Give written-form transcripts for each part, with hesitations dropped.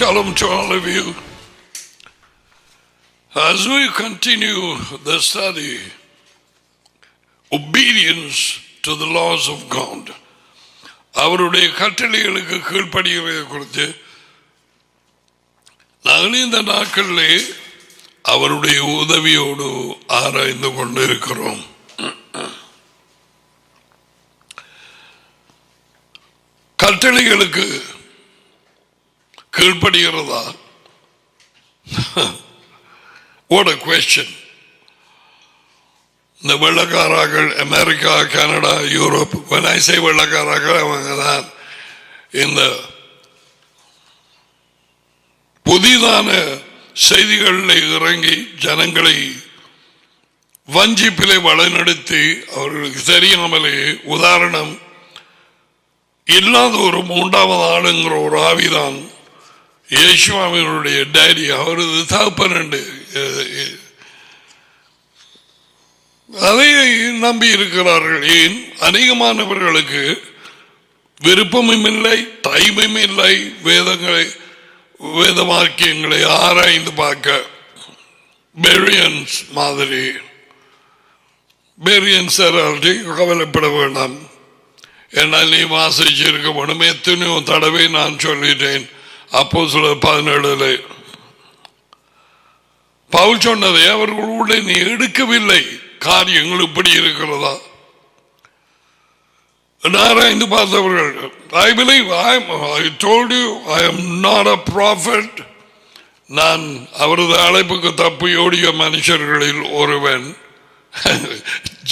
Shalom to all of you. As we continue the study, obedience to the laws of God, அவருடைய கட்டளைகளுக்கு கீழ்ப்படிகிறதை குறித்து நாங்கள் இந்த நாட்களிலே அவருடைய உதவியோடு ஆராய்ந்து கொண்டிருக்கிறோம். கட்டளைகளுக்கு கீழ்ப்படுகிறதா? What a question. இந்த வெள்ளக்காரர்கள் America, Canada, Europe, when I say வெள்ளக்காரர்கள் அவங்க தான் இந்த புதிதான செய்திகளில் இறங்கி ஜனங்களை வஞ்சிப்பிலே வழிநடத்தி அவர்களுக்கு தெரியாமலே, உதாரணம், இல்லாத ஒரு மூன்றாவது ஆளுங்கிற ஒரு ஆவிதான் இயேசுவாவினுடைய டேடி, அவரது தகப்பன். அதை நம்பி இருக்கிறார்கள். ஏன்? அநேகமானவர்களுக்கு விருப்பமும் இல்லை, டைமும் இல்லை வேதங்களை, வேத வாக்கியங்களை ஆராய்ந்து பார்க்க. பெரியன்ஸ் மாதிரி, பெரியன்ஸ் கவலைப்பட வேண்டாம், என்னால் நீ வாசிச்சிருக்க வேணும். எத்தனையோ தடவை நான் சொல்லிட்டேன். அப்போஸ்தலர் 17 பவுல் சொன்னதை அவர்களுடைய நீ எடுக்கவில்லை. காரியங்கள் இப்படி இருக்கிறதா ஆராய்ந்து பார்த்தவர்கள். I believe I told you I am not a prophet. நான் அவரது அழைப்புக்கு தப்பியோடிய மனுஷர்களில் ஒருவன்,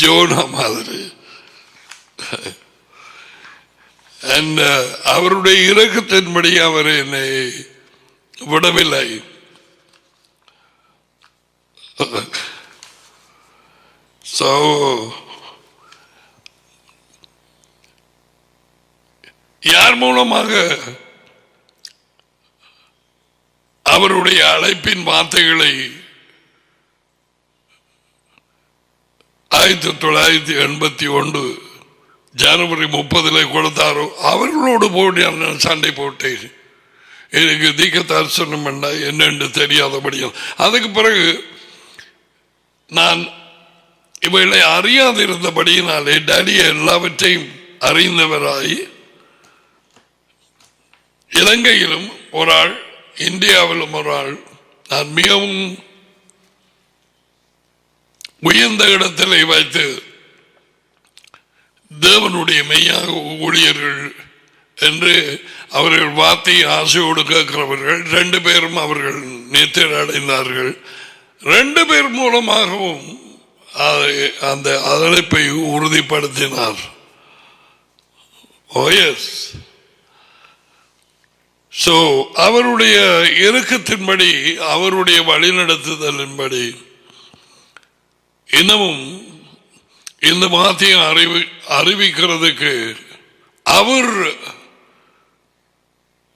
ஜோனா மாதிரி. அவருடைய இரக்கத்தின்படி அவர் என்னை விடவில்லை. யார் மூலமாக அவருடைய அழைப்பின் வார்த்தைகளை 1981 ஜனவரி 30 கொடுத்தாரோ அவர்களோடு போய் நான் சண்டை போட்டேன். எனக்கு தீக்க தரிசனம் என்னென்று தெரியாதபடியும். அதுக்கு பிறகு நான் இவைகளை அறியாதிருந்தபடியினாலே டேடியை எல்லாவற்றையும் அறிந்தவராய், இலங்கையிலும் ஒரு ஆள், இந்தியாவிலும் ஒரு ஆள், நான் மிகவும் உயர்ந்த இடத்திலே வைத்து தேவனுடைய மெய்யாக ஊழியர்கள் என்று அவர்கள் வார்த்தையை ஆசையோடு கேட்கிறவர்கள் 2 பேரும் அவர்கள் நேற்று அடைந்தார்கள். 2 பேர் மூலமாகவும் அந்த அழைப்பை உறுதிப்படுத்தினார். அவருடைய இறுக்கத்தின்படி, அவருடைய வழிநடத்துதலின்படி இன்னமும் இந்த வார்த்தையை அறிவிக்கிறதுக்கு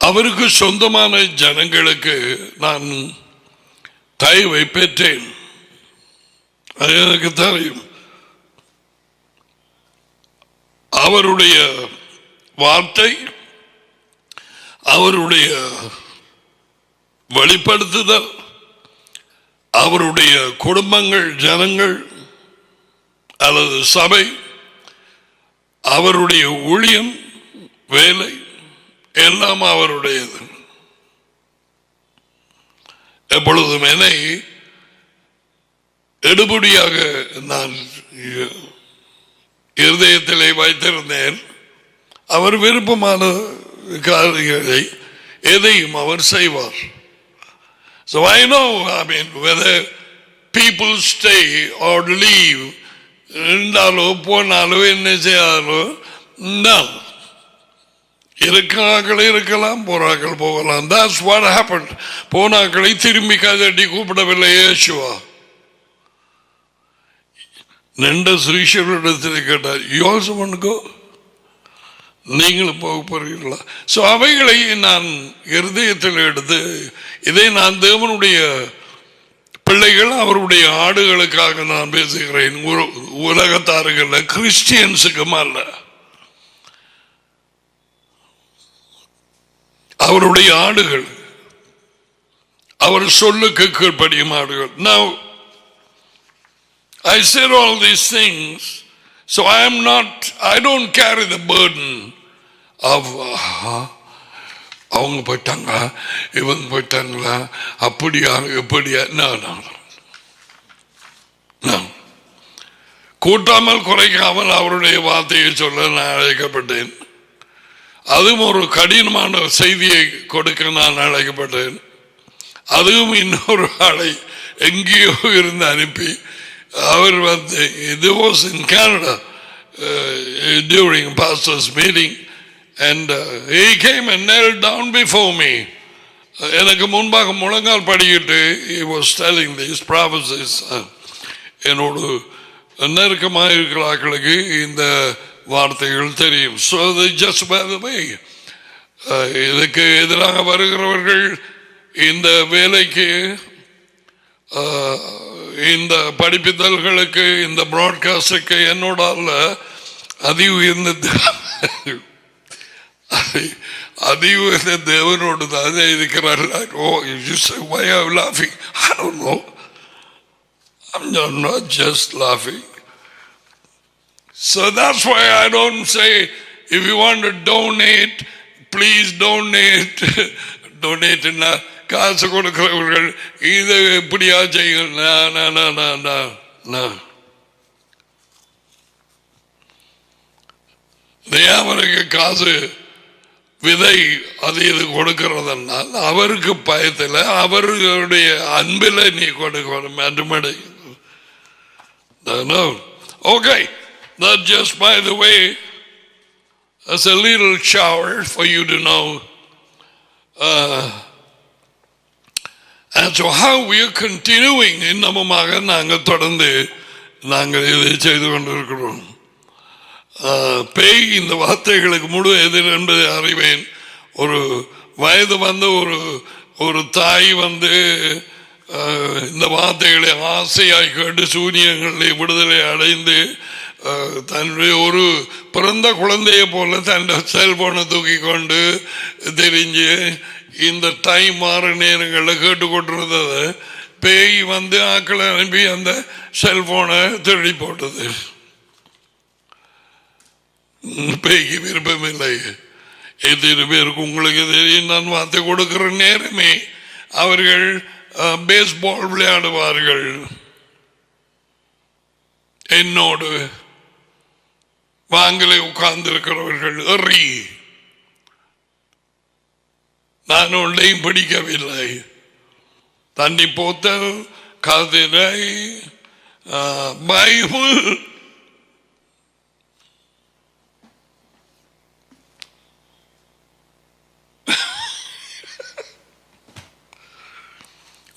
அவருக்கு சொந்தமான ஜனங்களுக்கு நான் தயவை பெற்றேன். அது எனக்கு தெரியும். அவருடைய வார்த்தை, அவருடைய வெளிப்படுத்துதல், அவருடைய குடும்பங்கள், ஜனங்கள் அல்லது சபை, அவருடைய ஊழியம், வேலை எல்லாம் அவருடையது. எப்பொழுதும் என்னை எடுபடியாக நான் இருதயத்திலே வைத்திருந்தேன். அவர் விருப்பமான காரியங்களை எதையும் அவர் செய்வார். So I know, whether people stay or leave, இருந்தாலோ போனாலோ என்ன செய்யாலோ, இருக்கிறார்கள் இருக்கலாம், போறார்கள் போகலாம். That's what happened. போனாக்களை திரும்பி கதட்டி கூப்பிடவில்லை இயேசுவா. நின்ற ஸ்ரீஷரிடத்தில் கேட்டார், you also want to go? நீங்களும் போக போறீங்களா? ஸோ அவைகளை நான் இருதயத்தில் எடுத்து, இதை நான் தேவனுடைய பிள்ளைகள், அவருடைய ஆடுகளுக்காக நான் பேசுகிறேன். உலகத்தார்கள், கிறிஸ்டியன்ஸுக்கும் அல்ல. அவருடைய ஆடுகள் அவர் சொல்லுக்கு கீழ்ப்படியுமாறுகள். Now I said all these things, so I don't carry the burden of அவங்க போயிட்டாங்க, இவங்க போயிட்டாங்களா, அப்படியா எப்படியா. கூட்டாமல் குறைக்காமல் அவருடைய வார்த்தையை சொல்ல நான் அழைக்கப்பட்டேன். அதுவும் ஒரு கடினமான செய்தியை கொடுக்க நான் அழைக்கப்பட்டேன். அதுவும் இன்னொரு ஆளை எங்கேயோ இருந்து அனுப்பி அவர் வந்து இது was in Canada during pastor's meeting and he came and knelt down before me. எனக்கு முன்பாக முழங்கால் படிக்கிட்டு he was telling these prophecies. என்னோடு நெருக்கமாக இருக்கிறார்களுக்கு இந்த வார்த்தைகள் தெரியும். So they just by the way இதுக்கு எதிராக வருகிறவர்கள் இந்த வேலைக்கு இந்த படிப்பித்தல்களுக்கு இந்த பிராட்காஸ்டுக்கு என்னோட அதி உயர்ந்த தேவனோடு தான் இருக்கிறார்கள். Oh, you say why are you laughing? I don't know. I'm not just laughing. So that's why I don't say if you want to donate, please donate. Donate in காசு கொடுக்கிறவர்கள் இது எப்படியா செய்யுங்க. அவருக்கு காசு விதை அது இது கொடுக்கிறதுனால் அவருக்கு பயத்தில் அவர்களுடைய அன்பில் நீ கொடுக்கணும். மறுபடி okay, that just by the way as a little shower for you to know and so how we are continuing. இன்னமுமாக நாங்கள் தொடர்ந்து நாங்கள் இதை செய்து கொண்டிருக்கிறோம். பேய் இந்த வார்த்தைகளுக்கு முழு எதிர் என்பதை அறிவேன். ஒரு வயது வந்து ஒரு தாய் வந்து இந்த வார்த்தைகளை ஆசையாய் கேட்டு சூரியங்களை விடுதலை அடைந்து தன்னுடைய ஒரு பிறந்த குழந்தையை போல தன் செல்போனை தூக்கி கொண்டு தெரிஞ்சு இந்த டைம் மாற நேரங்களில் கேட்டுக்கொண்டிருந்தது. பேய் வந்து ஆக்களை அனுப்பி அந்த செல்போனை திருடி போட்டது. பேய்க்கு விருப்பமில்லை. எத்தனை பேருக்கு உங்களுக்கு தெரியும், நான் வார்த்தை கொடுக்கிற நேரமே அவர்கள் பேஸ்பால் விளையாடுவார்கள். என்னோடு வாங்கலை உட்கார்ந்து இருக்கிறவர்கள் எறி நான் ஒன்றையும் பிடிக்கவில்லை. தண்ணி போத்தல், கதிரை, பைபிள்,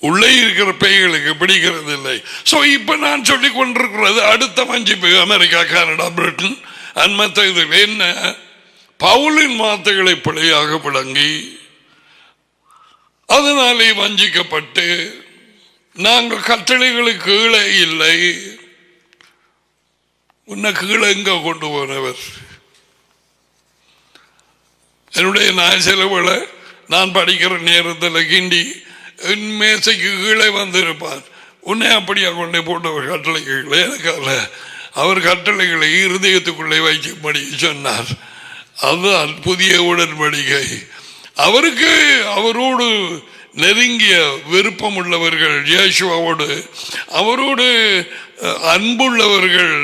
உள்ளே இருக்கிற பேய்களுக்கு பிடிக்கிறது இல்லை. ஸோ இப்போ நான் சொல்லிக் கொண்டிருக்கிறது அடுத்த வஞ்சிப்பு அமெரிக்கா, கனடா, பிரிட்டன் மற்ற இதில் என்ன பவுலின் வார்த்தைகளை பிழையாக விளங்கி அதனாலே வஞ்சிக்கப்பட்டு நாங்கள் கட்டளைகளுக்கு கீழே இல்லை. உன்னை கீழே எங்க கொண்டு போனவர்? என்னுடைய நாய் செலவுகளை நான் படிக்கிற நேரத்தில் கிண்டி மேசைக்கு கீழே வந்திருப்பார். உன்னை அப்படியா கொண்டே போட்டவர் கட்டளைகளை எனக்கால அவர் கட்டளைகளை இருதயத்துக்குள்ளே வைக்கும்படி சொன்னார். அதுதான் புதிய உடன்படிக்கை. அவருக்கு அவரோடு நெருங்கிய விருப்பம் உள்ளவர்கள், இயேசுவோடு அவரோடு அன்புள்ளவர்கள்,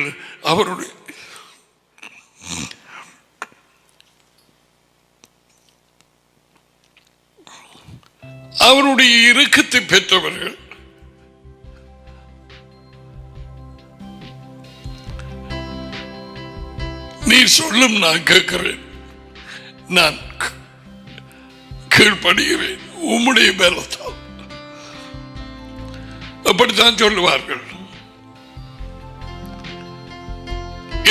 அவருடைய இறுக்கத்தை பெற்றவர்கள். நீ சொல்லும் நான் கேட்கிறேன், நான் கீழ்ப்படுகிறேன் உம்முடைய பலத்தால். அப்படித்தான் சொல்லுவார்கள்.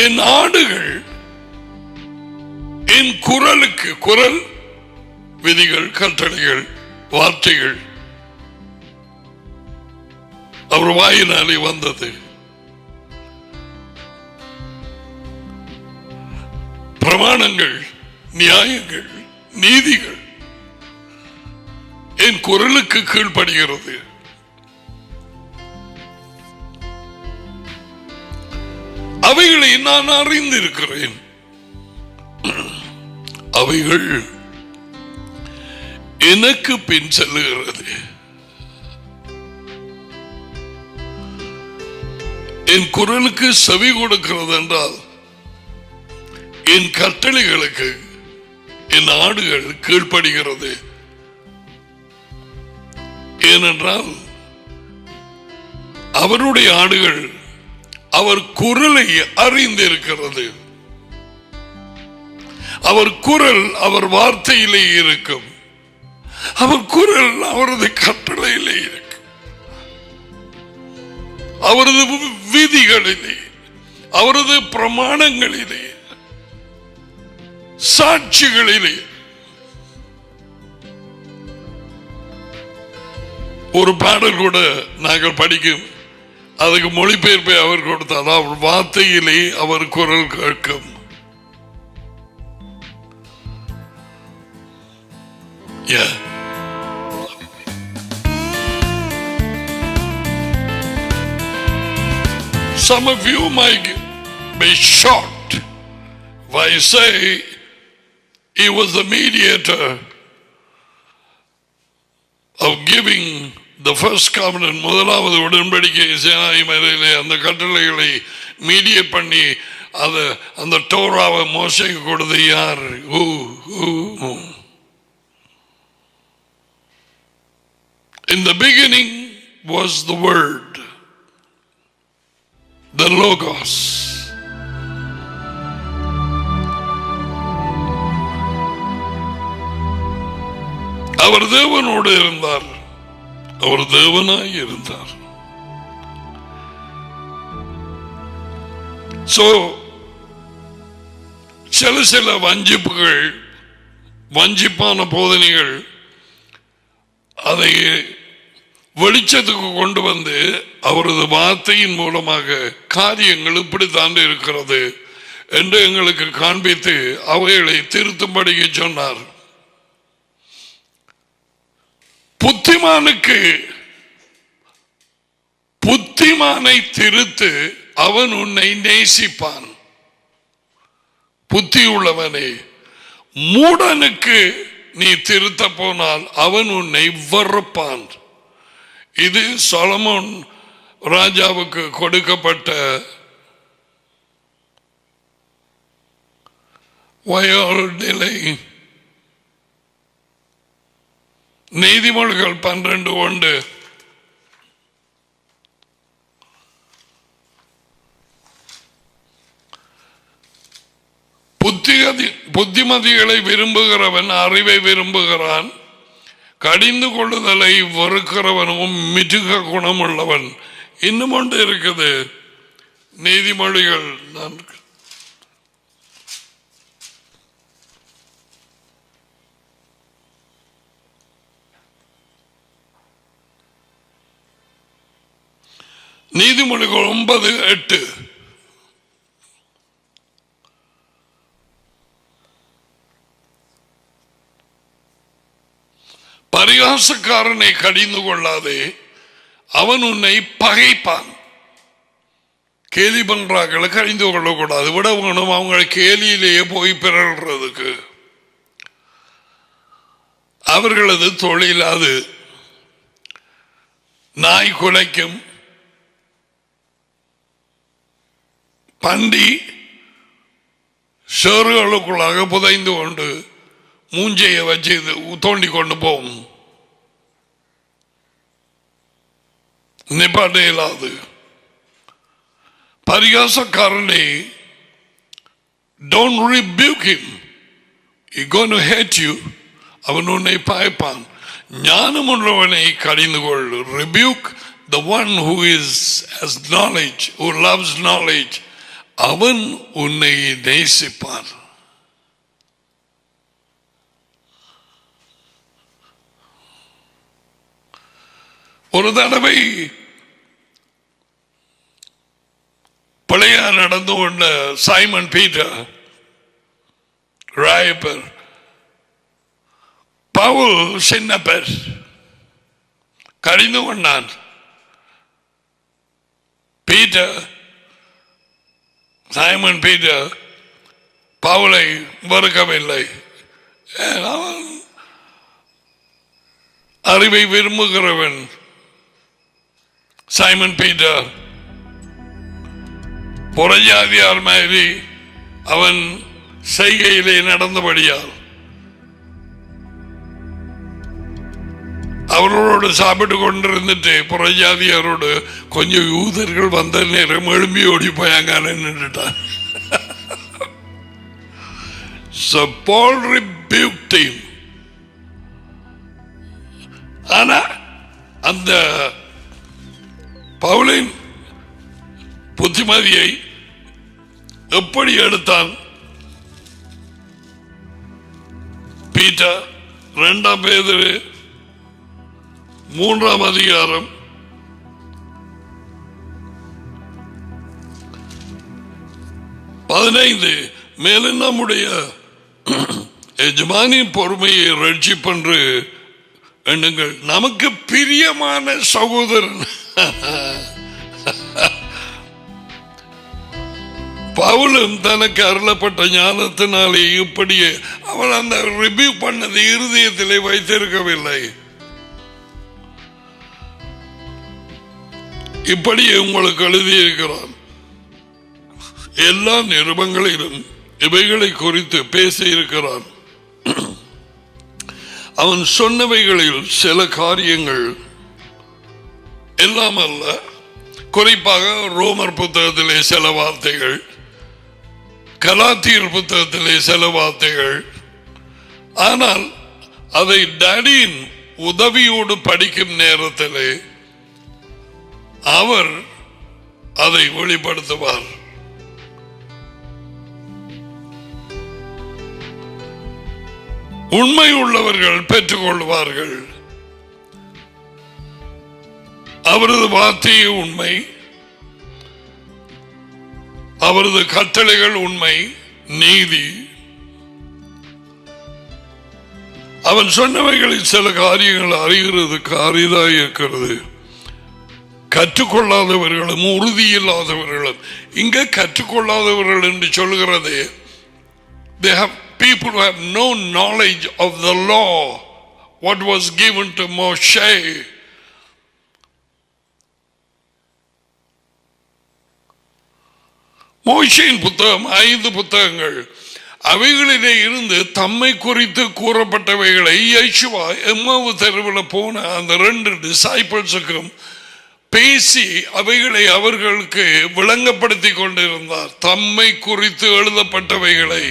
என் ஆடுகள் என் குரலுக்கு, குரல் விதிகள், கட்டளைகள், வார்த்தைகள் அவர் வாயினாலே வந்தது. பிரமாணங்கள், நியாயங்கள், நீதிகள் என் குரலுக்கு கீழ்ப்படுகிறது. அவைகளை நான் அறிந்திருக்கிறேன். அவைகள் எனக்கு பின் செல்லுகிறது. என் குரலுக்கு செவி கொடுக்கிறது என்றால் என் கட்டளைகளுக்கு என் ஆடுகள் கீழ்ப்படுகிறது. ஏனென்றால் அவருடைய ஆடுகள் அவர் குரலை அறிந்திருக்கிறது. அவர் குரல் அவர் வார்த்தையிலே இருக்கும். அவர் குரல் அவரது கட்டளையிலே இருக்கும். அவரது விதிகளிலே, அவரது பிரமாணங்களிலே, சாட்சிகளிலே. ஒரு பாடல் கூட நாங்கள் படிக்கும், அதுக்கு மொழிபெயர்ப்பை அவர் கொடுத்தார். அவர் வார்த்தையிலே அவர் குரல் கேட்கும். Some of you might be shocked if I say he was the mediator of giving the first covenant. முதலாவது உடன்படிக்கை சீனாய் மலையிலே அந்த கட்டளைகளை மீடியேட் பண்ணி அந்த டோராவை மோசேக்கு கொடுத்து யார்? In the beginning was the word, the logos. அவர் தேவனோடு இருந்தார், அவர் தேவனாய் இருந்தார். சில வஞ்சிப்புகள், வஞ்சிப்பான போதனைகள் அதை வெளிச்சத்துக்கு கொண்டு வந்து அவரது வார்த்தையின் மூலமாக காரியங்கள் இப்படித்தான் இருக்கிறது என்று எங்களுக்கு காண்பித்து அவைகளை திருத்தும்படி சொன்னார். புத்திமானை திருத்து, அவன் உன்னை நேசிப்பான். புத்தி உள்ளவனே, மூடனுக்கு நீ திருத்த போனால் அவன் உன்னை வெறுப்பான். இது சொலமோன் ராஜாவுக்கு கொடுக்கப்பட்ட நிலை. நீதிமொழிகள் 12:1. புத்திமதிகளை விரும்புகிறவன் அறிவை விரும்புகிறான், கடிந்து கொள்ளுதலை வெறுக்கிறவனும் மிருக குணம் உள்ளவன். இன்னும் ஒன்று இருக்குது, நீதிமொழிகள் 4. நீதிமொழிகள் 9:8. பரிகாசக்காரனை கடிந்து கொள்ளாதே, அவன் உன்னை பகைப்பான். கேலி பண்றாங்களை கடிந்து கொள்ளக்கூடாது, விட வேணும் அவங்களை கேலியிலேயே போய் பிறல்றதுக்கு. அவர்களது தொழில் அது. நாய் குலைக்கும், பண்டி சேறுகளுக்குள்ளாக புதைந்து கொண்டு மூஞ்சையை வச்சு தோண்டி கொண்டு போகும். நிப்பாட்ட இயலாது. பரிகாசக்காரனை don't rebuke him, he's going to hate you. அவன் உன்னை பாய்ப்பான். ஞானம் உள்ளவனை கடிந்து கொள். Rebuke the one who has knowledge, who loves knowledge. அவன் உன்னை நேசிப்பான். ஒரு தடவை பழைய நடந்து கொண்ட சைமன் பீட்டர் ராயப்பர், பவுல் சின்னப்பர், கடிந்து கொண்டான். பீட்டர், சைமன் பீட்டர் பவுலை வெறுக்கவில்லை. அவன் அறிவை விரும்புகிறவன். சைமன் பீட்டர் புறஜாதியார் மாதிரி அவன் செய்கையிலே நடந்தபடியால் அவர்களோடு சாப்பிட்டு கொண்டிருந்துட்டு புறஜாதியாரோடு கொஞ்சம் யூதர்கள் வந்த நேரம் எழும்பி ஓடி போயாங்க நின்றுட்டான். So Paul rebuked him. ஆனா அந்த பவுலின் புத்திமதியை எப்படி எடுத்தான்? பீட்டர் 2 பேதுரு 3 அதிகாரம் 15 மேலும் நம்முடைய எஜமானின் பொறுமையை ரட்சிப்பென்று எண்ணுங்கள். நமக்கு பிரியமான சகோதரன் பவுலும் தனக்கு அருளப்பட்ட ஞானத்தினாலே இப்படியே அவன் அந்த ரிவ்யூ பண்ணது இருதயத்திலே வைத்திருக்கவில்லை. இப்படியே உங்களுக்கு எழுதியிருக்கிறான். எல்லா நிருபங்களிலும் இவைகளை குறித்து பேசியிருக்கிறான். அவன் சொன்னவைகளில் சில காரியங்கள் எல்லாம் அல்ல, குறிப்பாக ரோமர் புத்தகத்திலே சில வார்த்தைகள், கலாத்தியர் புத்தகத்திலே சில வார்த்தைகள். ஆனால் அதை டாடியின் உதவியோடு படிக்கும் நேரத்திலே அவர் அதை வெளிப்படுத்துவார். உண்மை உள்ளவர்கள் பெற்றுக் கொள்வார்கள். அவரது வார்த்தையே உண்மை, அவரது கட்டளைகள் உண்மை, நீதி. அவன் சொன்னவைகளில் சில காரியங்கள் அறிகிறதுக்கு அரிதாக இருக்கிறது. கற்றுக்கொள்ளாதவர்களும் உறுதி இல்லாதவர்களும், இங்க கற்றுக்கொள்ளாதவர்கள் என்று சொல்கிறது, they have people who have no knowledge of the law, what was given to Moshe. மோசேயின் புத்தகம் 5 புத்தகங்கள், அவைகளிலே இருந்து தம்மை குறித்து கூறப்பட்டவைகளை இயேசுவா எம்மாவு தெருவில் போன அந்த 2 டிசைபிள்ஸுக்கும் பேசி அவைகளை அவர்களுக்கு விளங்கப்படுத்தி கொண்டிருந்தார். தம்மை குறித்து எழுதப்பட்டவைகளை.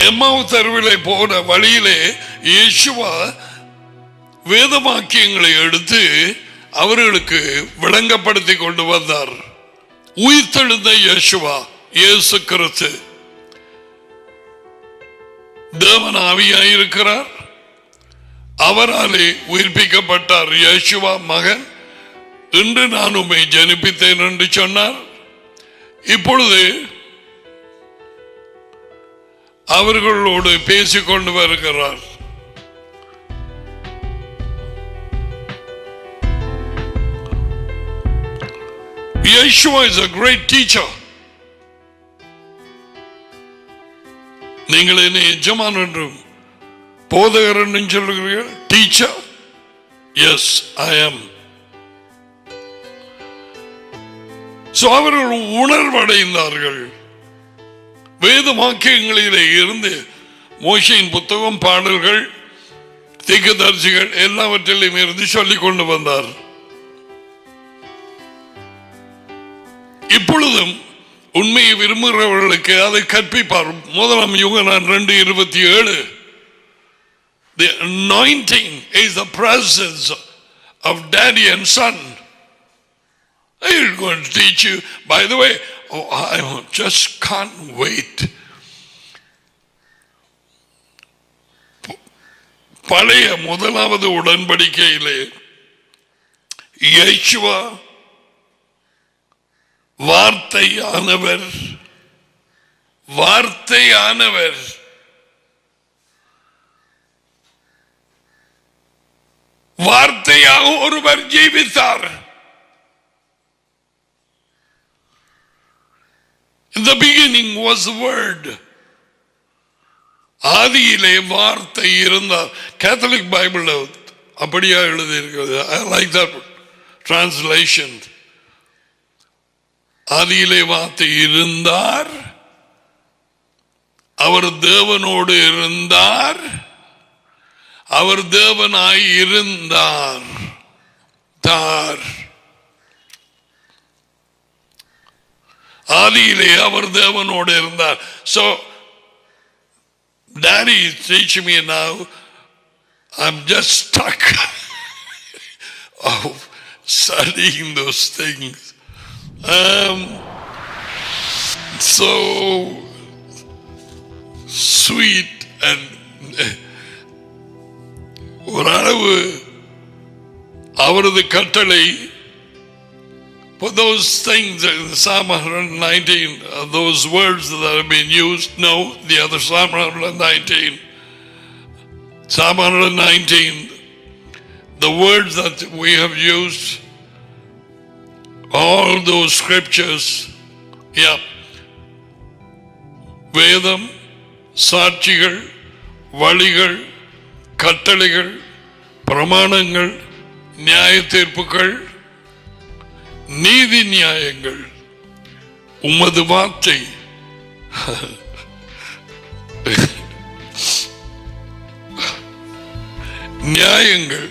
எம்மாவு தெருவிலே போன வழியிலே இயேசுவா வேத வாக்கியங்களை எடுத்து அவர்களுக்கு விளங்கப்படுத்தி கொண்டு வந்தார். உயிர்த்தெழுந்த இயேசுவா, இயேசு கிறிஸ்து தேவன் ஆவியாயிருக்கிறார். அவராலே உயிர்ப்பிக்கப்பட்டார். இயேசுவா மகன், இன்று நான் உம்மை ஜனிப்பித்தேன் என்று சொன்னார். இப்பொழுது அவர்களோடு பேசிக்கொண்டு வருகிறார். Yeshua is a great teacher. நீங்கள் என்ன எஜமான் என்றும் போதகர் என்றும் சொல்லுகிறீர்கள். டீச்சர், எஸ் ஐ ஆம். அவர்கள் உணர்வடைந்தார்கள். வேத வாக்கியங்களிலே இருந்து மோசேயின் புத்தகம், பாடல்கள், தீர்க்கதரிசிகள் எல்லாவற்றிலும் இருந்து சொல்லிக் கொண்டு வந்தார். இப்பொழுதும் உண்மையை விரும்புகிறவர்களுக்கு அதை கற்பிப்பார். 1 யோவான் 2:27, the anointing is the presence of daddy and son. I am going to teach you. By the way, I just can't wait. பழைய முதலாவது உடன்படிக்கையிலே இயேசுவா வார்த்தையானவர் வார்த்தையானவர் வார்த்தையாக ஒருவர் ஜீவித்தார். In the beginning was the word. ஆதியிலே வார்த்தை இருந்தார். கேத்தலிக் பைபிள் அப்படியா எழுதி இருக்கிறது. I like that translation. ஆதியிலே வார்த்தை இருந்தார், அவர் தேவனோடு இருந்தார், அவர் தேவனாய் இருந்தார். ஆதியிலே அவர் தேவனோடு இருந்தார். So Daddy is teaching me now. I'm just stuck of studying those things. So sweet and ஓரளவு அவரது கட்டளை for those things in Psalm 119, those words that have been used. No, the other Psalm 119. Psalm 119, the words that we have used, all those scriptures, yeah. வேதம், சாட்சிகள், வழிகள், கட்டளைகள், பிரமாணங்கள், நியாய தீர்ப்புகள், நீதி நியாயங்கள், உமது வார்த்தை, நியாயங்கள்,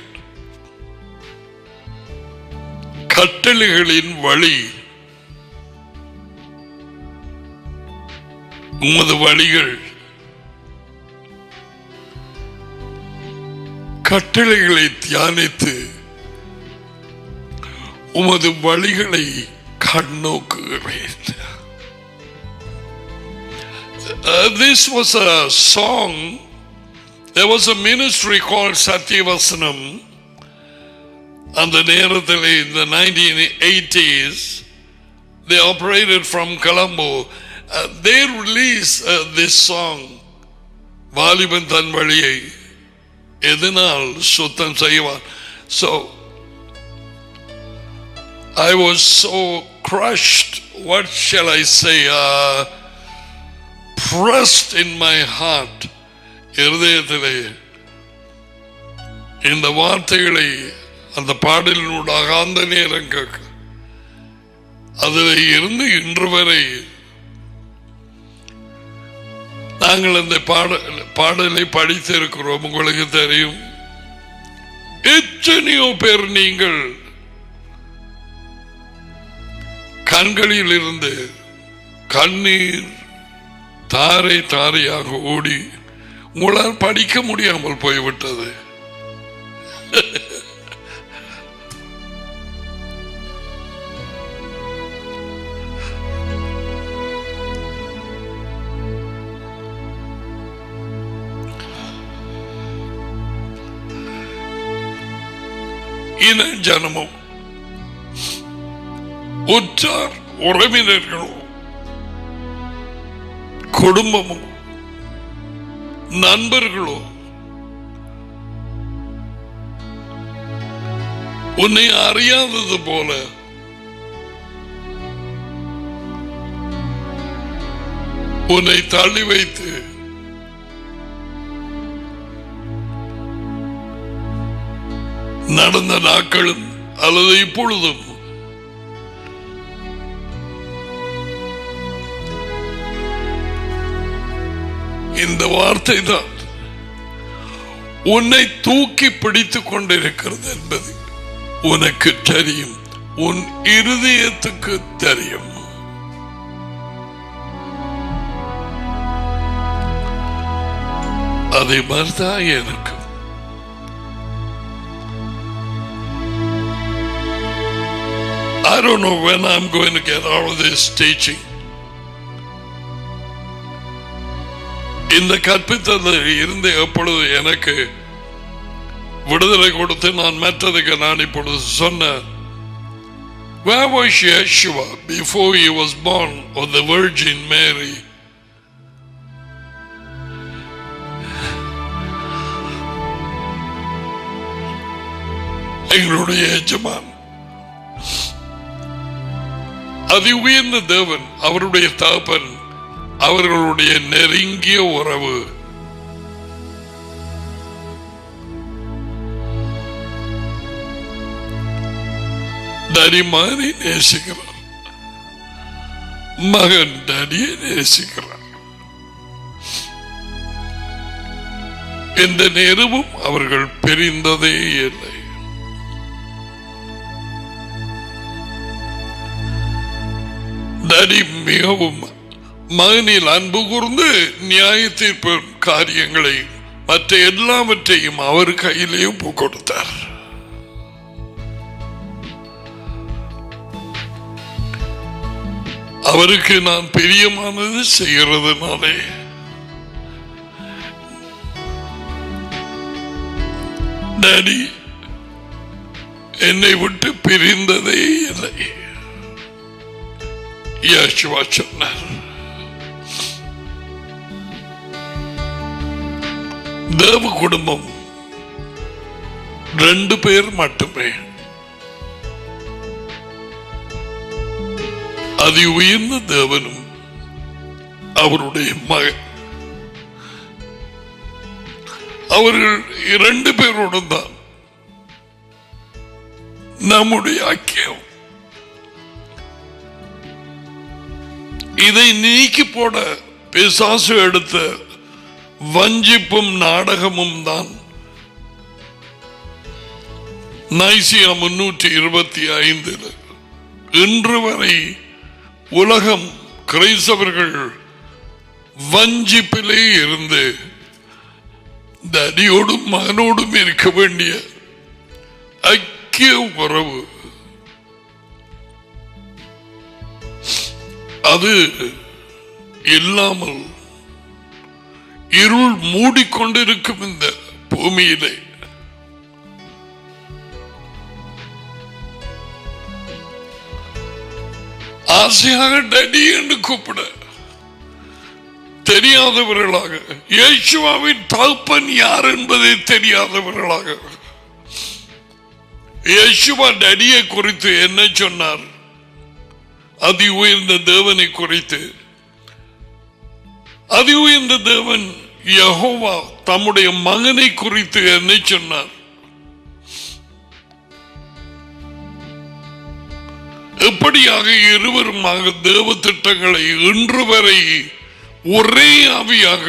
கட்டளைகளின் வழி, உமது வழிகள், கட்டளைகளை தியானித்து உமது வழிகளை கண்ணோக்குகிறேன். This was a song. There was a ministry called Satyavasanam and the நேரத்தில் in the 1980s they operated from Colombo. They released this song, வாலிபன் தன் வழியை எதனால் சுத்தம் செய்வான். So I was so crushed, what shall I say, pressed in my heart. இருதயத்திலே இந்த வார்த்தைகளை அந்த பாடலினூடாக அந்த நேரம் கேட்க அதில் இருந்து இன்று வரை நாங்கள் அந்த பாடலை படித்திருக்கிறோம். உங்களுக்கு தெரியும், எத்தனையோ பேர் நீங்கள் கண்களில் இருந்து கண்ணீர் தாரை தாரையாக ஓடி உங்களால் படிக்க முடியாமல் போய்விட்டது. இன ஜனமும் உற்றார் உறவினர்களும் குடும்பமும் நண்பர்களும் உன்னை அறியாதது போல உன்னை தள்ளி வைத்து நடந்த நாட்களும் அல்லது இப்பொழுதும் இந்த வார்த்தை தான் உன்னை தூக்கி பிடித்துக் கொண்டிருக்கிறது என்பது உனக்கு தெரியும், உன் இருதயத்துக்கு தெரியும். அதே மாதிரிதான் எனக்கு I don't know when I'm going to get out of this teaching. இந்த கற்பித்ததில் இருந்து எப்பொழுது எனக்கு விடுதலை கொடுத்து நான் மற்றதுக்கு நான் இப்பொழுது சொன்ன Where was Yeshua before he was born of the Virgin Mary? எங்களுடைய எஜமான் அதி உயர்ந்த தேவன், அவருடைய தகப்பன், அவர்களுடைய நெருங்கிய உறவு. டாடி மகனை நேசிக்கிறார், மகன் டாடியை நேசிக்கிறார். எந்த நேரமும் அவர்கள் பிரிந்ததே இல்லை. டாடி மிகவும் மகனில் அன்பு கூர்ந்து நியாய தீர்ப்பு காரியங்களை மற்ற எல்லாவற்றையும் அவர் கையிலே ஒப்பு கொடுத்தார். அவருக்கு நான் பிரியமானது செய்கிறதுனாலே டாடி என்னை விட்டு பிரிந்ததே இல்லை. யேசுவா சொன்னார். தேவ குடும்பம் 2 பேர் மட்டுமே. அதி உயர்ந்த தேவனும் அவருடைய மகன். அவர்கள் 2 பேரோடும் தான் நம்முடைய ஐக்கியம். இதை நீக்கி போட பிசாசு எடுத்த வஞ்சிப்பும் நாடகமும் தான் நைசியா 325 இன்று வரை உலகம் கிறிஸ்தவர்கள் வஞ்சிப்பிலே இருந்து தடியோடும் மகனோடும் இருக்க வேண்டிய ஐக்கிய உறவு அது இல்லாமல் இருள் மூடிக்கொண்டிருக்கும் இந்த பூமியிலே ஆசையாக டடி என்று கூப்பிட தெரியாதவர்களாக, இயேசுவின் தகப்பன் யார் என்பதை தெரியாதவர்களாக, இயேசுவா டடியை குறித்து என்ன சொன்னார், அதி உயர்ந்த தேவனை குறித்து, அதி உயர்ந்த தேவன் யெகோவா தம்முடைய மகனை குறித்து என்ன சொன்னார், எப்படியாக இருவருமாக தேவ திட்டங்களை இன்று வரை ஒரே ஆவியாக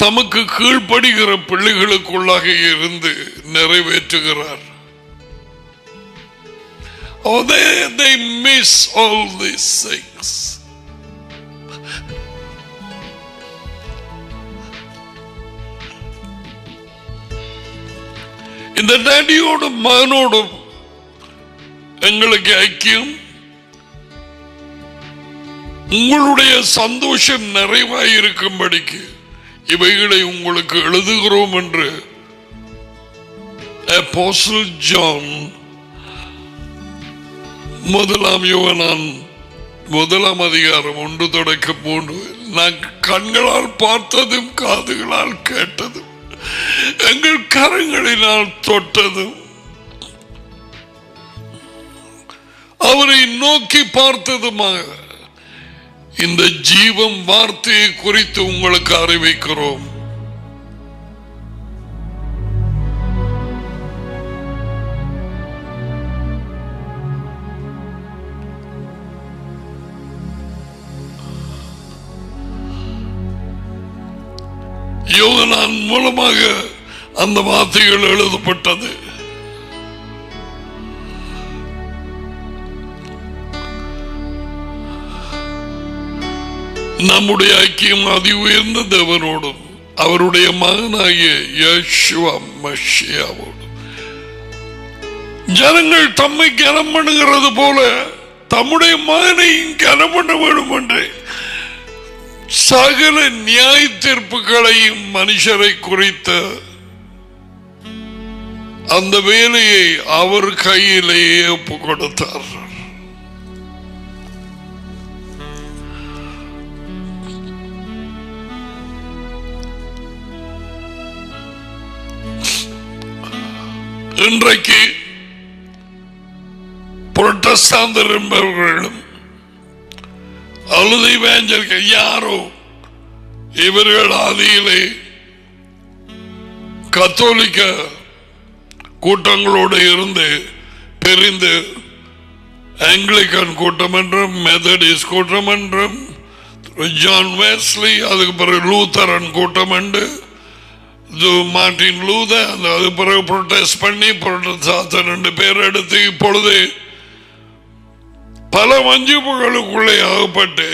தமக்கு கீழ்ப்படுகிற பிள்ளைகளுக்குள்ளாக இருந்து நிறைவேற்றுகிறார். Oh, they miss all these things. இந்த டாடியோடும் மகனோடும் எங்களுக்கு ஐக்கியம், உங்களுடைய சந்தோஷம் நிறைவாயிருக்கும்படிக்கு இவைகளை உங்களுக்கு எழுதுகிறோம் என்று அப்போஸ்தலன் ஜான் 1 யோவான் 1:1-3 நான் கண்களால் பார்த்ததும் காதுகளால் கேட்டதும் எங்கள் கரங்களினால் தொட்டதும் அவரை நோக்கி பார்த்ததுமாக இந்த ஜீவம் வார்த்தையை குறித்து உங்களுக்கு அறிவிக்கிறோம். யோவான் மூலமாக அந்த வார்த்தைகள் எழுதப்பட்டது. நம்முடைய ஐக்கியம் அதி உயர்ந்த தேவனோடும் அவருடைய மகனாகிய யேசுவா மஷியாவோடும். ஜனங்கள் தம்மை கனம் பண்ணுகிறது போல தம்முடைய மகனையும் கனம் பண்ண வேண்டும் என்று சகல நியாய தீர்ப்புகளையும் மனுஷரை குறித்த அந்த வேலையை அவர் கையிலேயே ஒப்பு கொடுத்தார். இன்றைக்கு புரட்டஸ்தாந்தர் என்பவர்களும் அல்லது இவாஞ்சலிக்கல் யாரோ இவர்கள் ஆதியிலே கத்தோலிக்க கூட்டங்களோடு இருந்து பிரிந்து ஆங்கிலிக்கன் கூட்டம் என்றும் மெத்தடிஸ்ட் கூட்டம் என்றும் ஜான் வெஸ்லி அதுக்கு பிறகு லூத்தரன் கூட்டம் என்று மார்ட்டின் லூதர் அது பிறகு புரொட்டஸ்ட் பண்ணி புரொட்டஸ்டாண்ட் 2 பேர் எடுத்து இப்பொழுது பல வஞ்சிப்புகளுக்குள்ளே ஆகப்பட்டு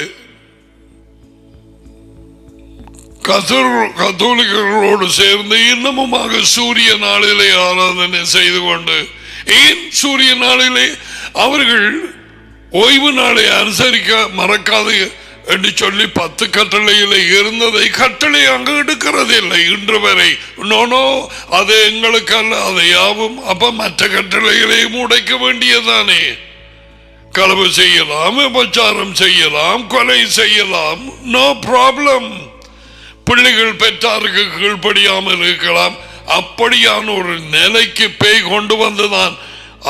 கத்தோலிக்கர்களோடு சேர்ந்து இன்னமுமாக சூரிய நாளிலே ஆராதனை செய்து கொண்டு ஏன் சூரிய நாளிலே அவர்கள் ஓய்வு நாளை அனுசரிக்க மறக்காது என்று சொல்லி 10 கட்டளையிலே இருந்ததை கட்டளை அங்கு எடுக்கிறது இல்லை இன்று வரை. நோனோ அது எங்களுக்கு அல்ல, அதை யாவும் அப்ப மற்ற கட்டளைகளையும் உடைக்க வேண்டியதானே. களவு செய்யலாம், விபச்சாரம் செய்யலாம், கொலை செய்யலாம், நோ ப்ராப்ளம். பிள்ளைகள் பெற்றாருக்கு கீழ்ப்படியாமல் இருக்கலாம். அப்படியான ஒரு நிலைக்கு பேய் கொண்டு வந்துதான்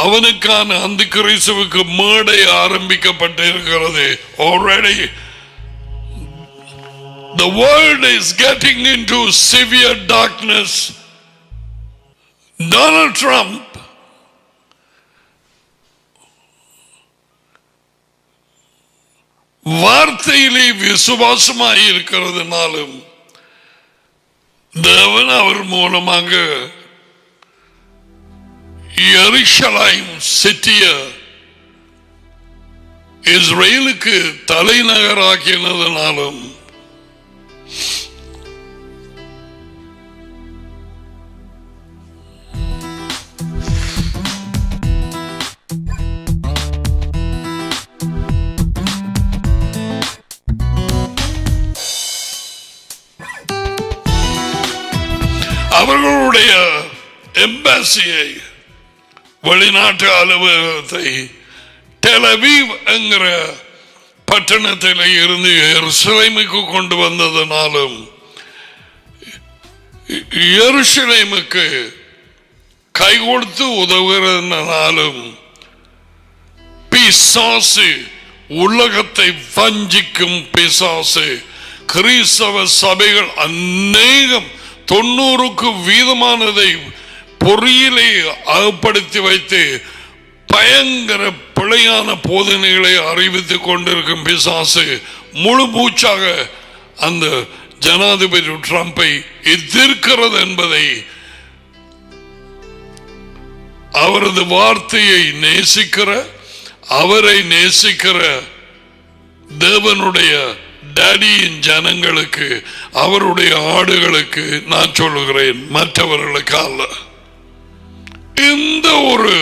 அவனுக்கான அந்த கிறிஸ்துவுக்கு மேடை ஆரம்பிக்கப்பட்டிருக்கிறது. Already the world is getting into severe darkness. Donald Trump வார்த்தையிலே விசுவாசமாய் இருக்கிறதுனாலும் தேவன் அவர் மூலமாக எருசலேம் சிட்டிய இஸ்ரேலுக்கு தலைநகராக்கினதுனாலும் அவர்களுடைய எம்பசியை வெளிநாட்டு அலுவலகத்தை டெல் அவீவ் என்கிற பட்டணத்தில் இருந்து எருசலேமுக்கு கொண்டு வந்ததனாலும் எருசலேமுக்கு கை கொடுத்து உதவுகிறதுனாலும் பிசாசு, உலகத்தை வஞ்சிக்கும் பிசாசு, கிறிஸ்தவ சபைகள் அநேகம் 90க்கு வீதமானதை பொறியிலே அகப்படுத்தி வைத்து பயங்கர பிழையான போதனைகளை அறிவித்துக் கொண்டிருக்கும் பிசாசு முழு மூச்சாக அந்த ஜனாதிபதி ட்ரம்பை எதிர்க்கிறது என்பதை அவரது வார்த்தையை நேசிக்கிற, அவரை நேசிக்கிற தேவனுடைய டேடியின் ஜனங்களுக்கு, அவருடைய ஆடுகளுக்கு நான் சொல்லுகிறேன், மற்றவர்களுக்கு அல்ல. எந்த ஒரு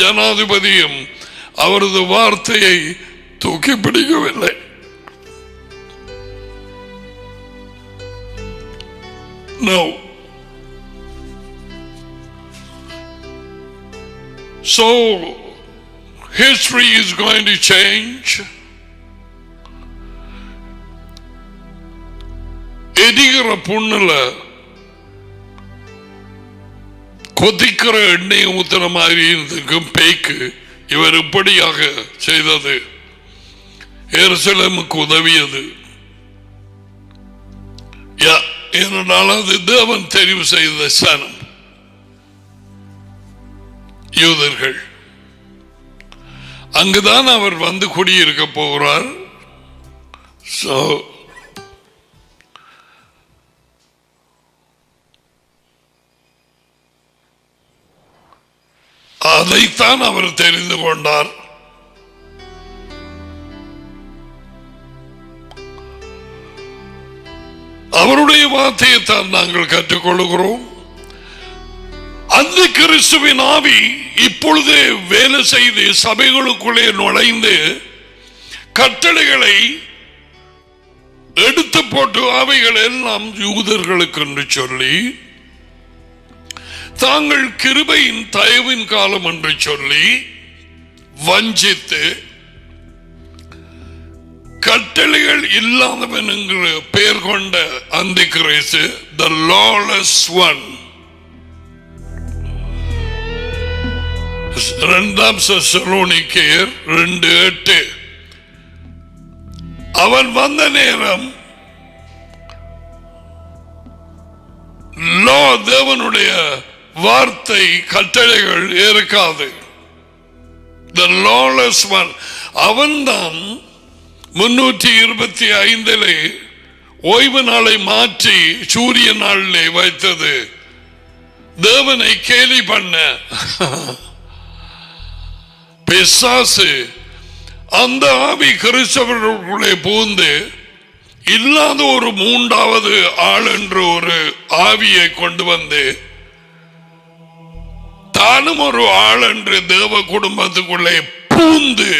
ஜனாதிபதியும் அவரது வார்த்தையை தூக்கி பிடிக்கவில்லை. No. So history is going to change. எரிகிற புண்ணுல கொதிக்கிற எண்ணெய் ஊத்துற மாதிரி இருக்கும் பேய்க்கு இவர் இப்படியாக செய்தது எருசலேமுக்கு உதவியது. ஏனென்றால் அது தேவன் தெரிவு செய்த சனம், யூதர்கள். அங்குதான் அவர் வந்து குடியிருக்க போகிறார். அதைத்தான் அவர் தெரிந்து கொண்டார். அவருடைய வார்த்தையைத்தான் நாங்கள் கற்றுக்கொள்கிறோம். அந்த கிறிஸ்துவின் ஆவி இப்பொழுது வேலை செய்து சபைகளுக்குள்ளே நுழைந்து கட்டளைகளை எடுத்து போட்டு அவைகள் எல்லாம் யூதர்களுக்கு என்று சொல்லி தாங்கள் கிருபையின் தயவின் காலம் என்று சொல்லி வஞ்சித்து கட்டளைகள் இல்லாதவன் என்கிற பெயர் கொண்ட அந்தி கிறிஸ்து, the lawless one. 2 தெசலோனிக்கேயர் 2:8. அவன் வந்த நேரம் தேவனுடைய வார்த்தை கட்டளைகள் இருக்காது. The lawless one. அவன்தான் 325 ஓய்வு நாளை மாற்றி சூரிய நாளிலே வைத்தது. தேவனை கேலி பண்ண பிசாசு அந்த ஆவி கிறிஸ்தவர்களுக்குள்ளே பூந்து இல்லாத ஒரு 3வது ஆள் என்று ஒரு ஆவியை கொண்டு வந்து தானும் ஒரு ஆள் என்று தேவ குடும்பத்துக்குள்ளே பூந்து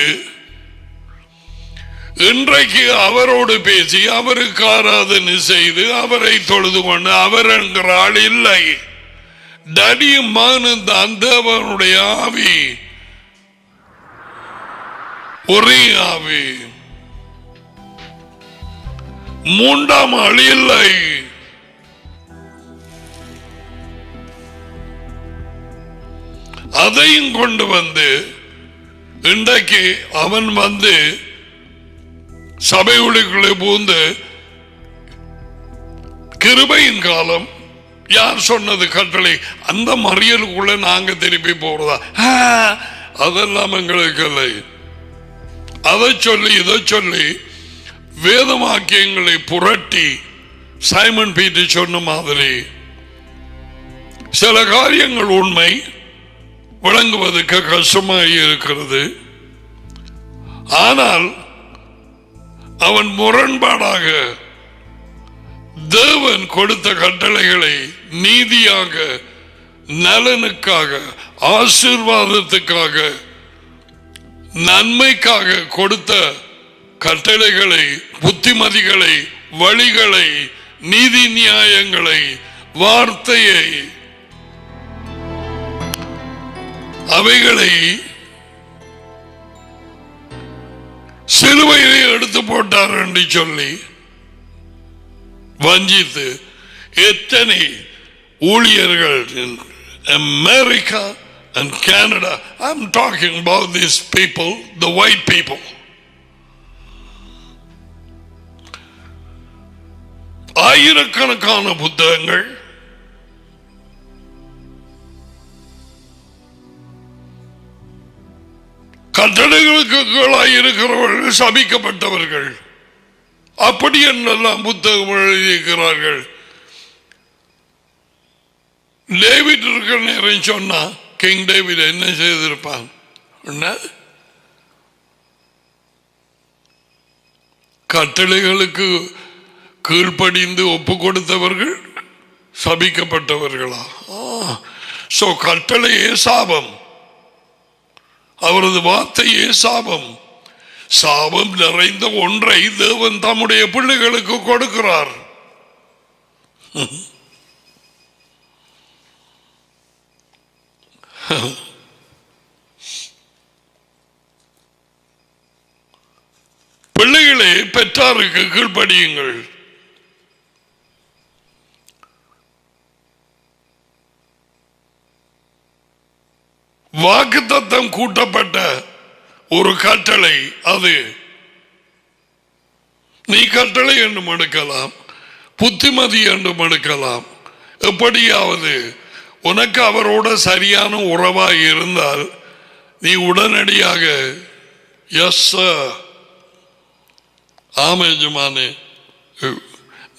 இன்றைக்கு அவரோடு பேசி அவருக்கு ஆராதனை செய்து அவரை தொழுது கொண்டு அவர் என்கிற ஆள் இல்லை. டடியும் மகனும் தான் தேவனுடைய ஆவி, ஒரே ஆவி, 3ஆம் ஆள் இல்லை. அதையும் கொண்டு வந்து இன்றைக்கு அவன் வந்து சபைகளுக்குள்ளே பூந்து கிருபையின் காலம் யார் சொன்னது கட்டளை அந்த மறியலுக்குள்ள நாங்க திருப்பி போறதா, அதெல்லாம் எங்களுக்கு இல்லை. அதை சொல்லி இதை சொல்லி வேத வாக்கியங்களை புரட்டி சைமன் பீட்டர் சொன்ன மாதிரி சில காரியங்கள் உண்மை விளங்குவதற்கு கஷ்டமாக இருக்கிறது. ஆனால் அவன் முரண்பாடாக தேவன் கொடுத்த கட்டளைகளை நீதியாக, நலனுக்காக, ஆசீர்வாதத்துக்காக, நன்மைக்காக கொடுத்த கட்டளைகளை, புத்திமதிகளை, வழிகளை, நீதி நியாயங்களை, வார்த்தையை, அவைகளை சிலுவையிலே எடுத்து போட்டார் என்று சொல்லி வஞ்சித்து எத்தனை ஊழியர்கள் America and Canada, I'm talking about these people, the white people, ஆயிரக்கணக்கான புத்தகங்கள் கட்டளைகளுக்கு கீழாய் இருக்கிறவர்கள் சபிக்கப்பட்டவர்கள் அப்படி என்னெல்லாம் புத்தகம் எழுதியிருக்கிறார்கள். டேவிட் இருக்கிற நேரம் சொன்னா கிங் டேவிட் என்ன செய்திருப்பான், கட்டளைகளுக்கு கீழ்ப்படிந்து ஒப்பு கொடுத்தவர்கள் சபிக்கப்பட்டவர்களா? சோ கட்டளையே சாபம், அவரது வார்த்தையே சாபம். சாபம் நிறைந்த ஒன்றை தேவன் தம்முடைய பிள்ளைகளுக்கு கொடுக்கிறார். பிள்ளைகளே பெற்றாருக்கு கீழ்ப்படியுங்கள். வாக்குத்தத்தம் கூட்டப்பட்ட ஒரு கட்டளை, அது நீ கட்டளை என்றும் எடுக்கலாம், புத்திமதி என்றும் எடுக்கலாம். எப்படியாவது உனக்கு அவரோட சரியான உறவாய் இருந்தால் நீ உடனடியாக எஸ் ஆமேஜமானே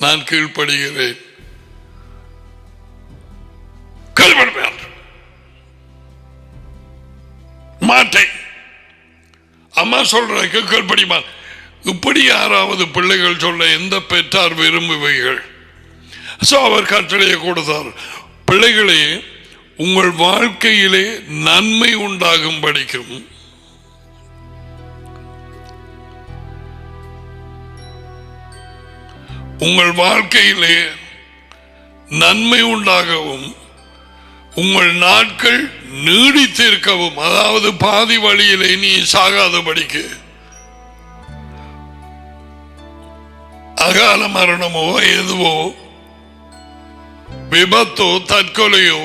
நான் கீழ்ப்படுகிறேன், கீழ்ப்படுவேன் மாட்டேன், அம்மா சொல்றதுக்கு கீழ்ப்படிமான். இப்படி யாராவது பிள்ளைகள் சொல்ல எந்த பெற்றார் விரும்புவீர்கள்? அவர் கட்டளையை கொடுத்தார். பிள்ளைகளே, உங்கள் வாழ்க்கையிலே நன்மை உண்டாகும் படிக்கும் உங்கள் வாழ்க்கையிலே நன்மை உண்டாகவும் உங்கள் நாட்கள் நீடித்திருக்கவும், அதாவது பாதி வழியிலே நீ சாகாதபடிக்கு, அகால மரணமோ எதுவோ விபத்தோ தற்கொலையோ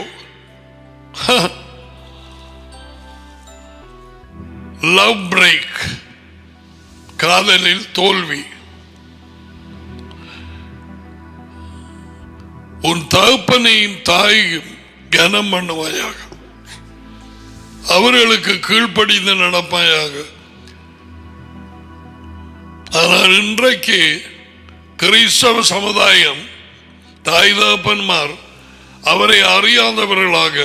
லவ் பிரேக், காதலில் தோல்வி, உன் தகப்பனையும் தாயையும் கனம் பண்ணுவாயாக, அவர்களுக்கு கீழ்ப்படிந்து நடப்பாயாக. ஆனால் இன்றைக்கு கிறிஸ்தவ சமுதாயம் தாய் தகப்பன்மார் அவரை அறியாதவர்களாக,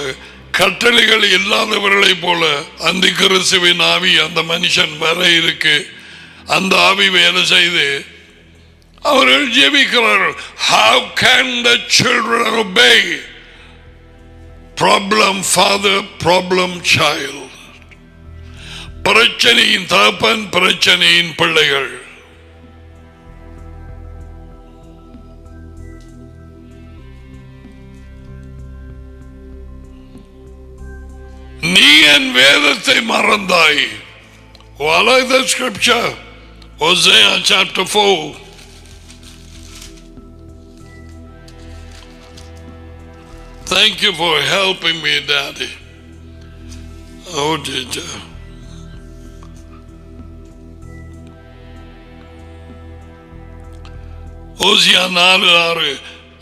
கட்டளைகள் இல்லாதவர்களை போல, அந்த கிறிஸ்துவின் ஆவி அந்த மனுஷன் வர இருக்கு, அந்த ஆவி வேலை செய்து அவர்கள் ஜெபிக்கிறார்கள். How can the children obey? Problem father, problem child. பிரச்சனையின் தகப்பன், பிரச்சனையின் பிள்ளைகள். நீ என் வேதத்தை மறந்தாய். I like the scripture, Hosea chapter 4. Thank you for helping me, Daddy. Oh, did you? Hosea 4:6.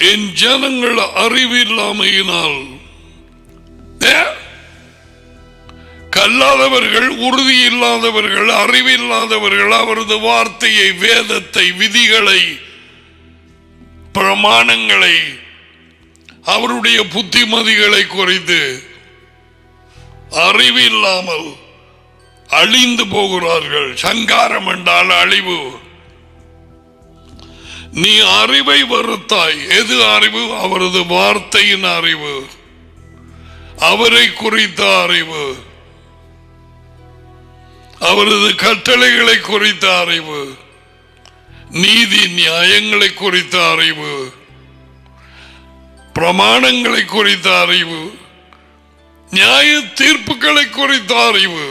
என் ஜனங்கள் அறிவில்லாமையினால், கல்லாதவர்கள், உறுதி இல்லாதவர்கள், அறிவில்லாதவர்கள் அவரது வார்த்தையை, வேதத்தை, விதிகளை, பிரமாணங்களை, அவருடைய புத்திமதிகளை குறித்து அறிவில்லாமல் அழிந்து போகிறார்கள். சங்காரம் என்றால் அழிவு. நீ அறிவை வெறுத்தாய். எது அறிவு? அவரது வார்த்தையின் அறிவு, அவரை குறித்த அறிவு, அவரது கட்டளைகளை குறித்த அறிவு, நீதி நியாயங்களை குறித்த அறிவு, பிரமாணங்களை குறித்த அறிவு, நியாய தீர்ப்புகளை குறித்த அறிவு.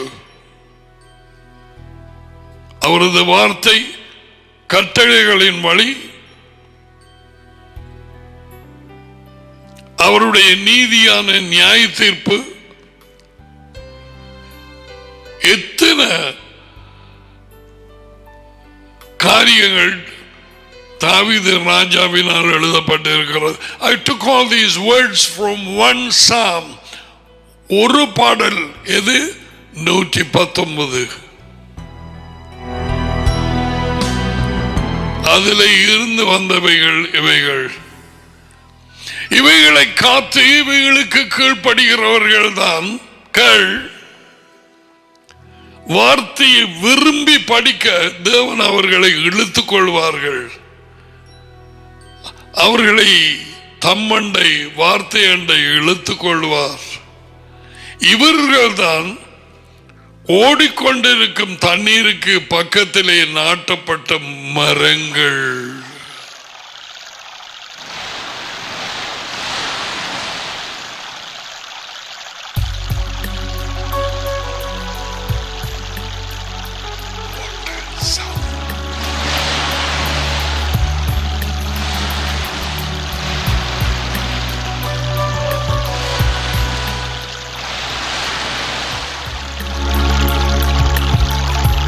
அவரது வார்த்தை, கட்டளைகளின் வழி, அவருடைய நீதியான நியாய தீர்ப்பு, எத்தனை காரியங்கள் தாவீது ராஜாவினால் எழுதப்பட்டிருக்கிறது. I took all these words from one psalm. ஒரு பாடல். எது? 119. அதில் இருந்து வந்தவைகள் இவைகள். இவைகளை காத்து இவைகளுக்கு கீழ்ப்படுகிறவர்கள் தான் வார்த்தையை விரும்பி படிக்க தேவன் அவர்களை இழுத்துக் கொள்வார்கள். அவர்களை தம்மண்டை, வார்த்தை அண்டை இழுத்துக் கொள்வார். இவர்கள் தான் ஓடிக்கொண்டிருக்கும் தண்ணீருக்கு பக்கத்திலே நாட்டப்பட்ட மரங்கள்.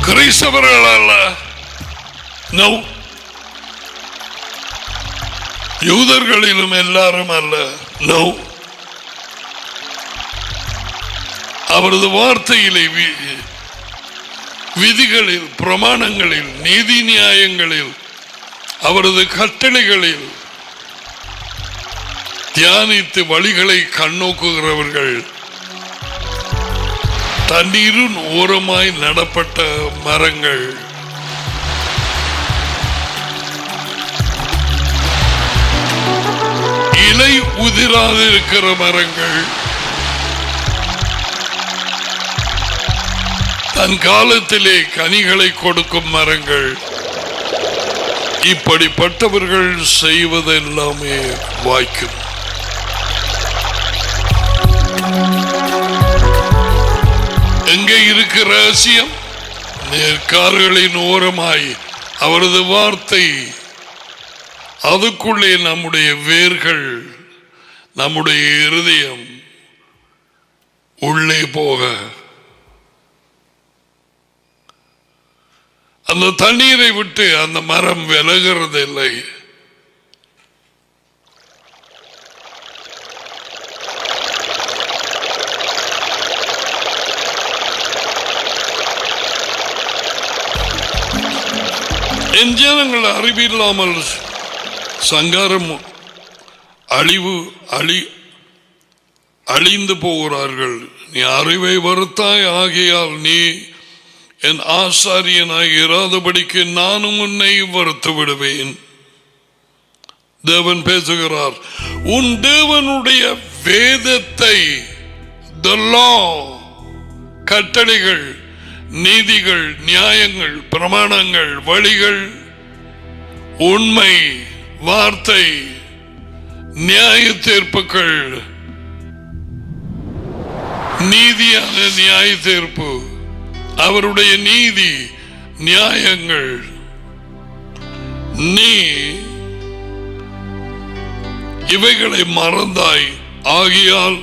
கிறிஸ்தவர்கள் அல்ல, நோ. யூதர்களிலும் எல்லாரும் அல்ல, நோ. அவரது வார்த்தையிலே, விதிகளில், பிரமாணங்களில், நீதி நியாயங்களில், அவரது கட்டளைகளில் தியானித்து வழிகளை கண்ணோக்குகிறவர்கள் தண்ணீரின் ஓரமாய் நடப்பட்ட மரங்கள். இலை உதிராதிருக்கிற மரங்கள், தன் காலத்திலே கனிகளை கொடுக்கும் மரங்கள். இப்படிப்பட்டவர்கள் செய்வதெல்லாமே வாய்க்கும். எதற்கு ரகசியம்? நேர்கால்களின் ஓரமாய் அவரது வார்த்தை, அதுக்குள்ளே நம்முடைய வேர்கள், நம்முடைய இருதயம் உள்ளே போக அந்த தண்ணீரை விட்டு அந்த மரம் விலகிறது இல்லை. என் ஜனங்கள் அறிவில்லாமல் சங்காரம் அழிந்து போகிறார்கள். நீ அறிவை வருத்தாய், ஆகையால் நீ என் ஆசாரியனாய் இராதபடிக்கு நானும் உன்னை வருத்து விடுவேன். தேவன் பேசுகிறார். உன் தேவனுடைய வேதத்தை, the law, கட்டளைகள், நீதிகள், நியாயங்கள், பிரமாணங்கள், வழிகள், உண்மை, வார்த்தை, நியாய தீர்ப்புகள், நீதியான நியாய தீர்ப்பு, அவருடைய நீதி நியாயங்கள், நீ இவைகளை மறந்தாய், ஆகையால்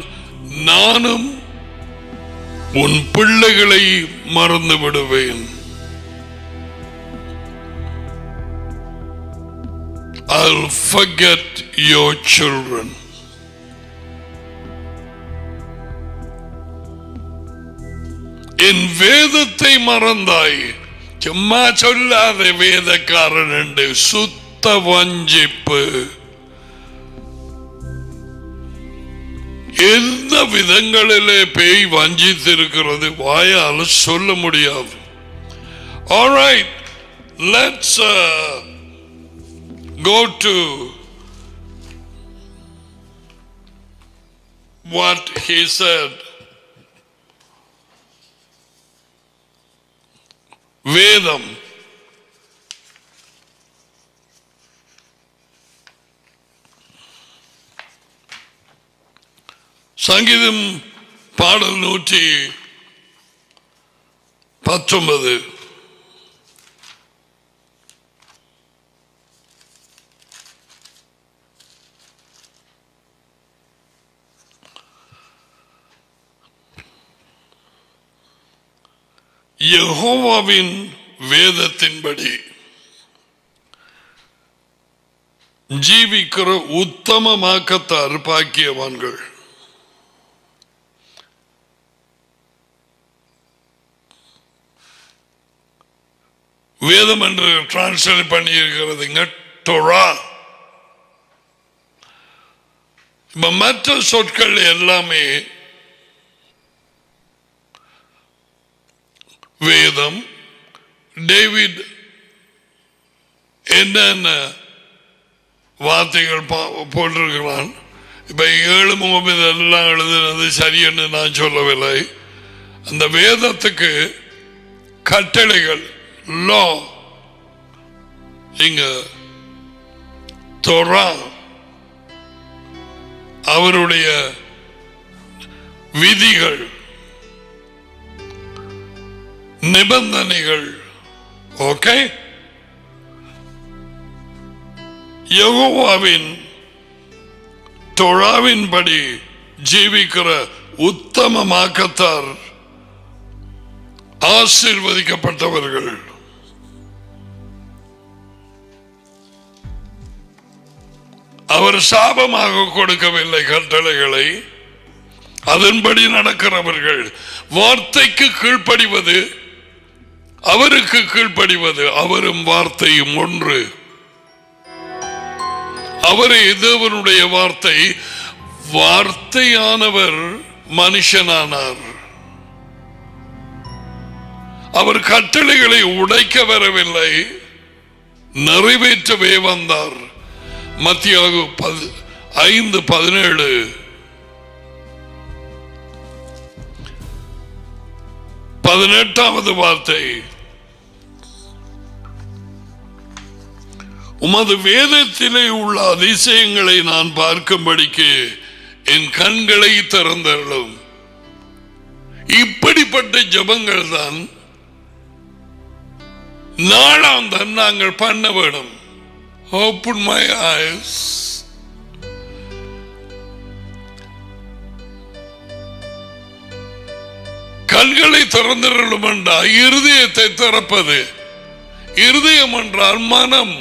நானும் உன் பிள்ளைகளை மறந்து விடுவேன். I'll forget your children. என் வேதத்தை மறந்தாய். சும்மா சொல்லாத வேதக்காரன் என்று, சுத்த வஞ்சிப்பு. எந்த விதங்களிலே பேய் வஞ்சித்திருக்கிறது வாயால் சொல்ல முடியாது. All right, let's go to what he said. வேதம் சங்கீதம் பாடல் 119. யெகோவாவின் வேதத்தின்படி ஜீவிக்கிற உத்தமமாக்கத்தார் பாக்கியவான்கள். வேதம் என்று டிரான்ஸ்லேட் பண்ணி இருக்கிறதுங்க டோரா. மற்ற சொற்கள் எல்லாமே வேதம். டேவிட் என்னென்ன வார்த்தைகள் போட்டிருக்கிறான். இப்ப 7 முகமது எல்லாம் எழுதுனது சரியென்று நான் சொல்லவில்லை. அந்த வேதத்துக்கு கட்டளைகள், லா, இங்க தோரா, அவருடைய விதிகள், நிபந்தனைகள். ஓகே, யெகோவாவின் தோராவின்படி ஜீவிக்கிற உத்தமமாக்கத்தார் ஆசீர்வதிக்கப்பட்டவர்கள். அவர் சாபமாக கொடுக்கவில்லை கட்டளைகளை, அதன்படி நடக்கிறவர்கள். வார்த்தைக்கு கீழ்ப்படிவது, அவருக்கு கீழ்ப்படிவது, அவரும் வார்த்தையும் ஒன்று. அவரே தேவனுடைய வார்த்தை. வார்த்தையானவர் மனுஷனானார். அவர் கட்டளைகளை உடைக்க வரவில்லை, நிறைவேற்றவே வந்தார். மத்தியாகு 5:17. 18வது வார்த்தை, உமது வேதத்திலே உள்ள அதிசயங்களை நான் பார்க்கும்படிக்கு என் கண்களை திறந்தருளும். இப்படிப்பட்ட ஜெபங்கள் தான் நாளாம் தான் நாங்கள் பண்ண வேண்டும். Open my eyes. கண்களை திறந்திரலும் என்றால் இருதயத்தை திறப்பது. இருதயம் என்றால் மனம்.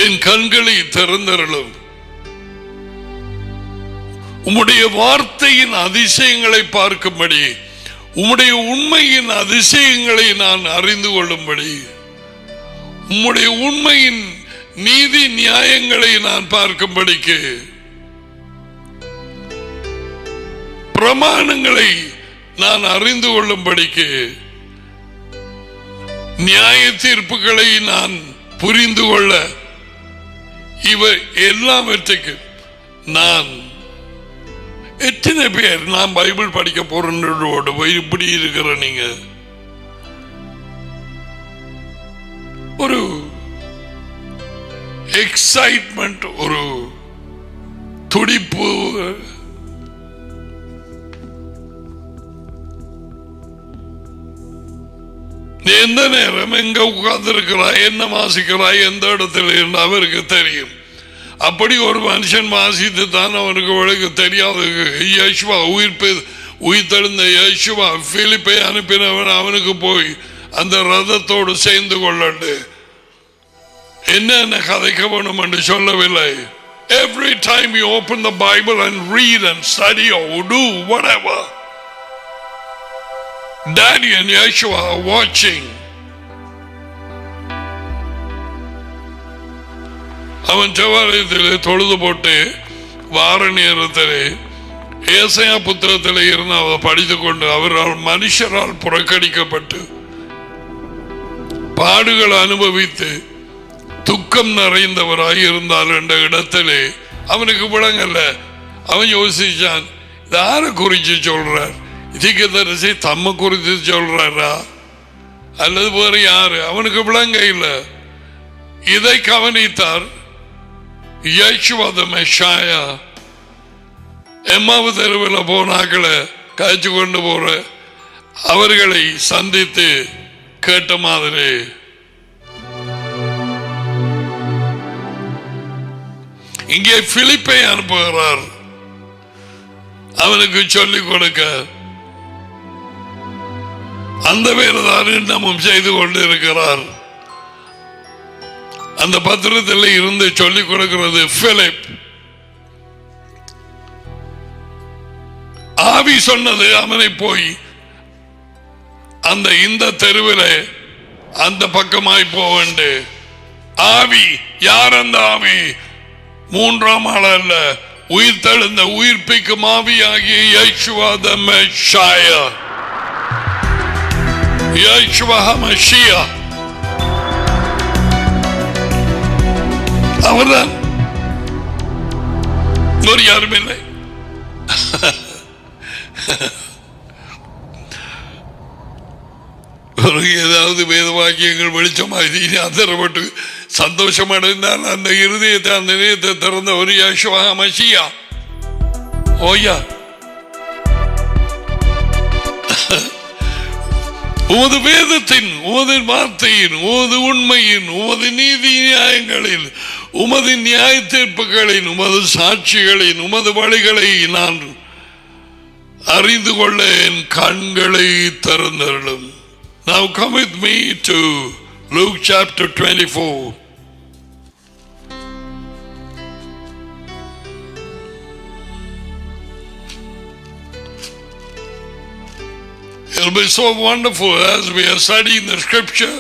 என் கண்களை திறந்திரலும். உம்முடைய வார்த்தையின் அதிசயங்களை பார்க்கும்படி, உம்முடைய உண்மையின் அதிசயங்களை நான் அறிந்து கொள்ளும்படி, உம்முடைய உண்மையின் நீதி நியாயங்களை நான் பார்க்கும்படிக்கு, பிரமாணங்களை நான் அறிந்து கொள்ளும்படிக்கு, நியாய தீர்ப்புகளை நான் புரிந்து கொள்ள, இவை எல்லாவற்றுக்கு நான் எத்தனை பேர் நான் பைபிள் படிக்க போறோடு போய் இப்படி இருக்கிற நீங்க ஒரு எக்ஸைட்மெண்ட், ஒரு துடிப்பு, எந்த நேரம் எங்க உட்கார்ந்து இருக்கிறாய், என்ன வாசிக்கிறாய், எந்த இடத்துல இருந்து அவருக்கு தெரியும். அப்படி ஒரு மனுஷன் வாசித்து தான் அவனுக்கு உலக தெரியாது. யேசுவா உயிர்த்தெழுந்த யேசுவா பிலிப்பை அனுப்பினவன் அவனுக்கு போய் அந்த ரதத்தோடு சேர்ந்து கொள்ளண்டு என்ன கதைக்க வேணும் என்று சொல்லவில்லை. Every time you open the Bible and read and study or do whatever, Daddy and Yeshua are watching. அவன் செவ்வாயத்திலே தொழுது போட்டு வார நேரத்திலே ஏசாயா புத்திரத்திலே இருந்து அவர் படித்துக் கொண்டு அவரால் மனுஷரால் புறக்கணிக்கப்பட்டு பாடுகள் அனுபவித்து துக்கம் நிறைந்தவராய் இருந்தால் என்ற இடத்திலே அவனுக்கு விளங்கல்ல. அவன் யோசிச்சான், யாரை குறிச்சு சொல்றார்? தீர்க்கதரிசி தம்மை குறித்து சொல்றாரா அல்லது வேறு யாரு? அவனுக்கு விளங்க இல்லை. இதை கவனித்தார் யேசுவா தி மெஷாயா. எம்மாவு தெருவில் போனாக்களை காய்ச்சி கொண்டு போற அவர்களை சந்தித்து கேட்ட மாதிரி இங்கே பிலிப்பை அனுப்புகிறார் அவனுக்கு சொல்லிக் கொடுக்க. அந்த வேறுதான் இன்னமும் செய்து கொண்டு இருக்கிறார். அந்த பத்திரத்தில் இருந்து சொல்லிக் கொடுக்கிறது பிலிப். ஆவி சொன்னது அவனை போய் அந்த இந்த தெருவில் அந்த பக்கமாய் போவண்டு. ஆவி யார்? அந்த ஆவி மூன்றாம் ஆள் அல்ல, உயிர்த்தெழுந்த உயிர்ப்பிக்கும் ஆவி ஆகிய யேசுவா தி மெஷாயா, யேசுவா ஹமஷியா. அவர்தான், ஒரு யாரும் இல்லை. ஏதாவது வேத வாக்கியங்கள் வெளிச்சமாகி அதரப்பட்டு சந்தோஷம் அடைந்தால் அந்த இருதயத்தை அந்த இதயத்தை திறந்த ஒரு யேசுவா மசியா. ஓயா, உமது வேதத்தின், உமது வார்த்தையின், உமது உண்மையின், உமது நீதி நியாயங்களில், உமது நியாய தீர்ப்புகளின், உமது சாட்சிகளின், உமது வழிகளை நான் அறிந்து கொள்ள என் கண்களை திறந்தருளும். Now come with me to Luke chapter 24. It'll be so wonderful as we are studying the scripture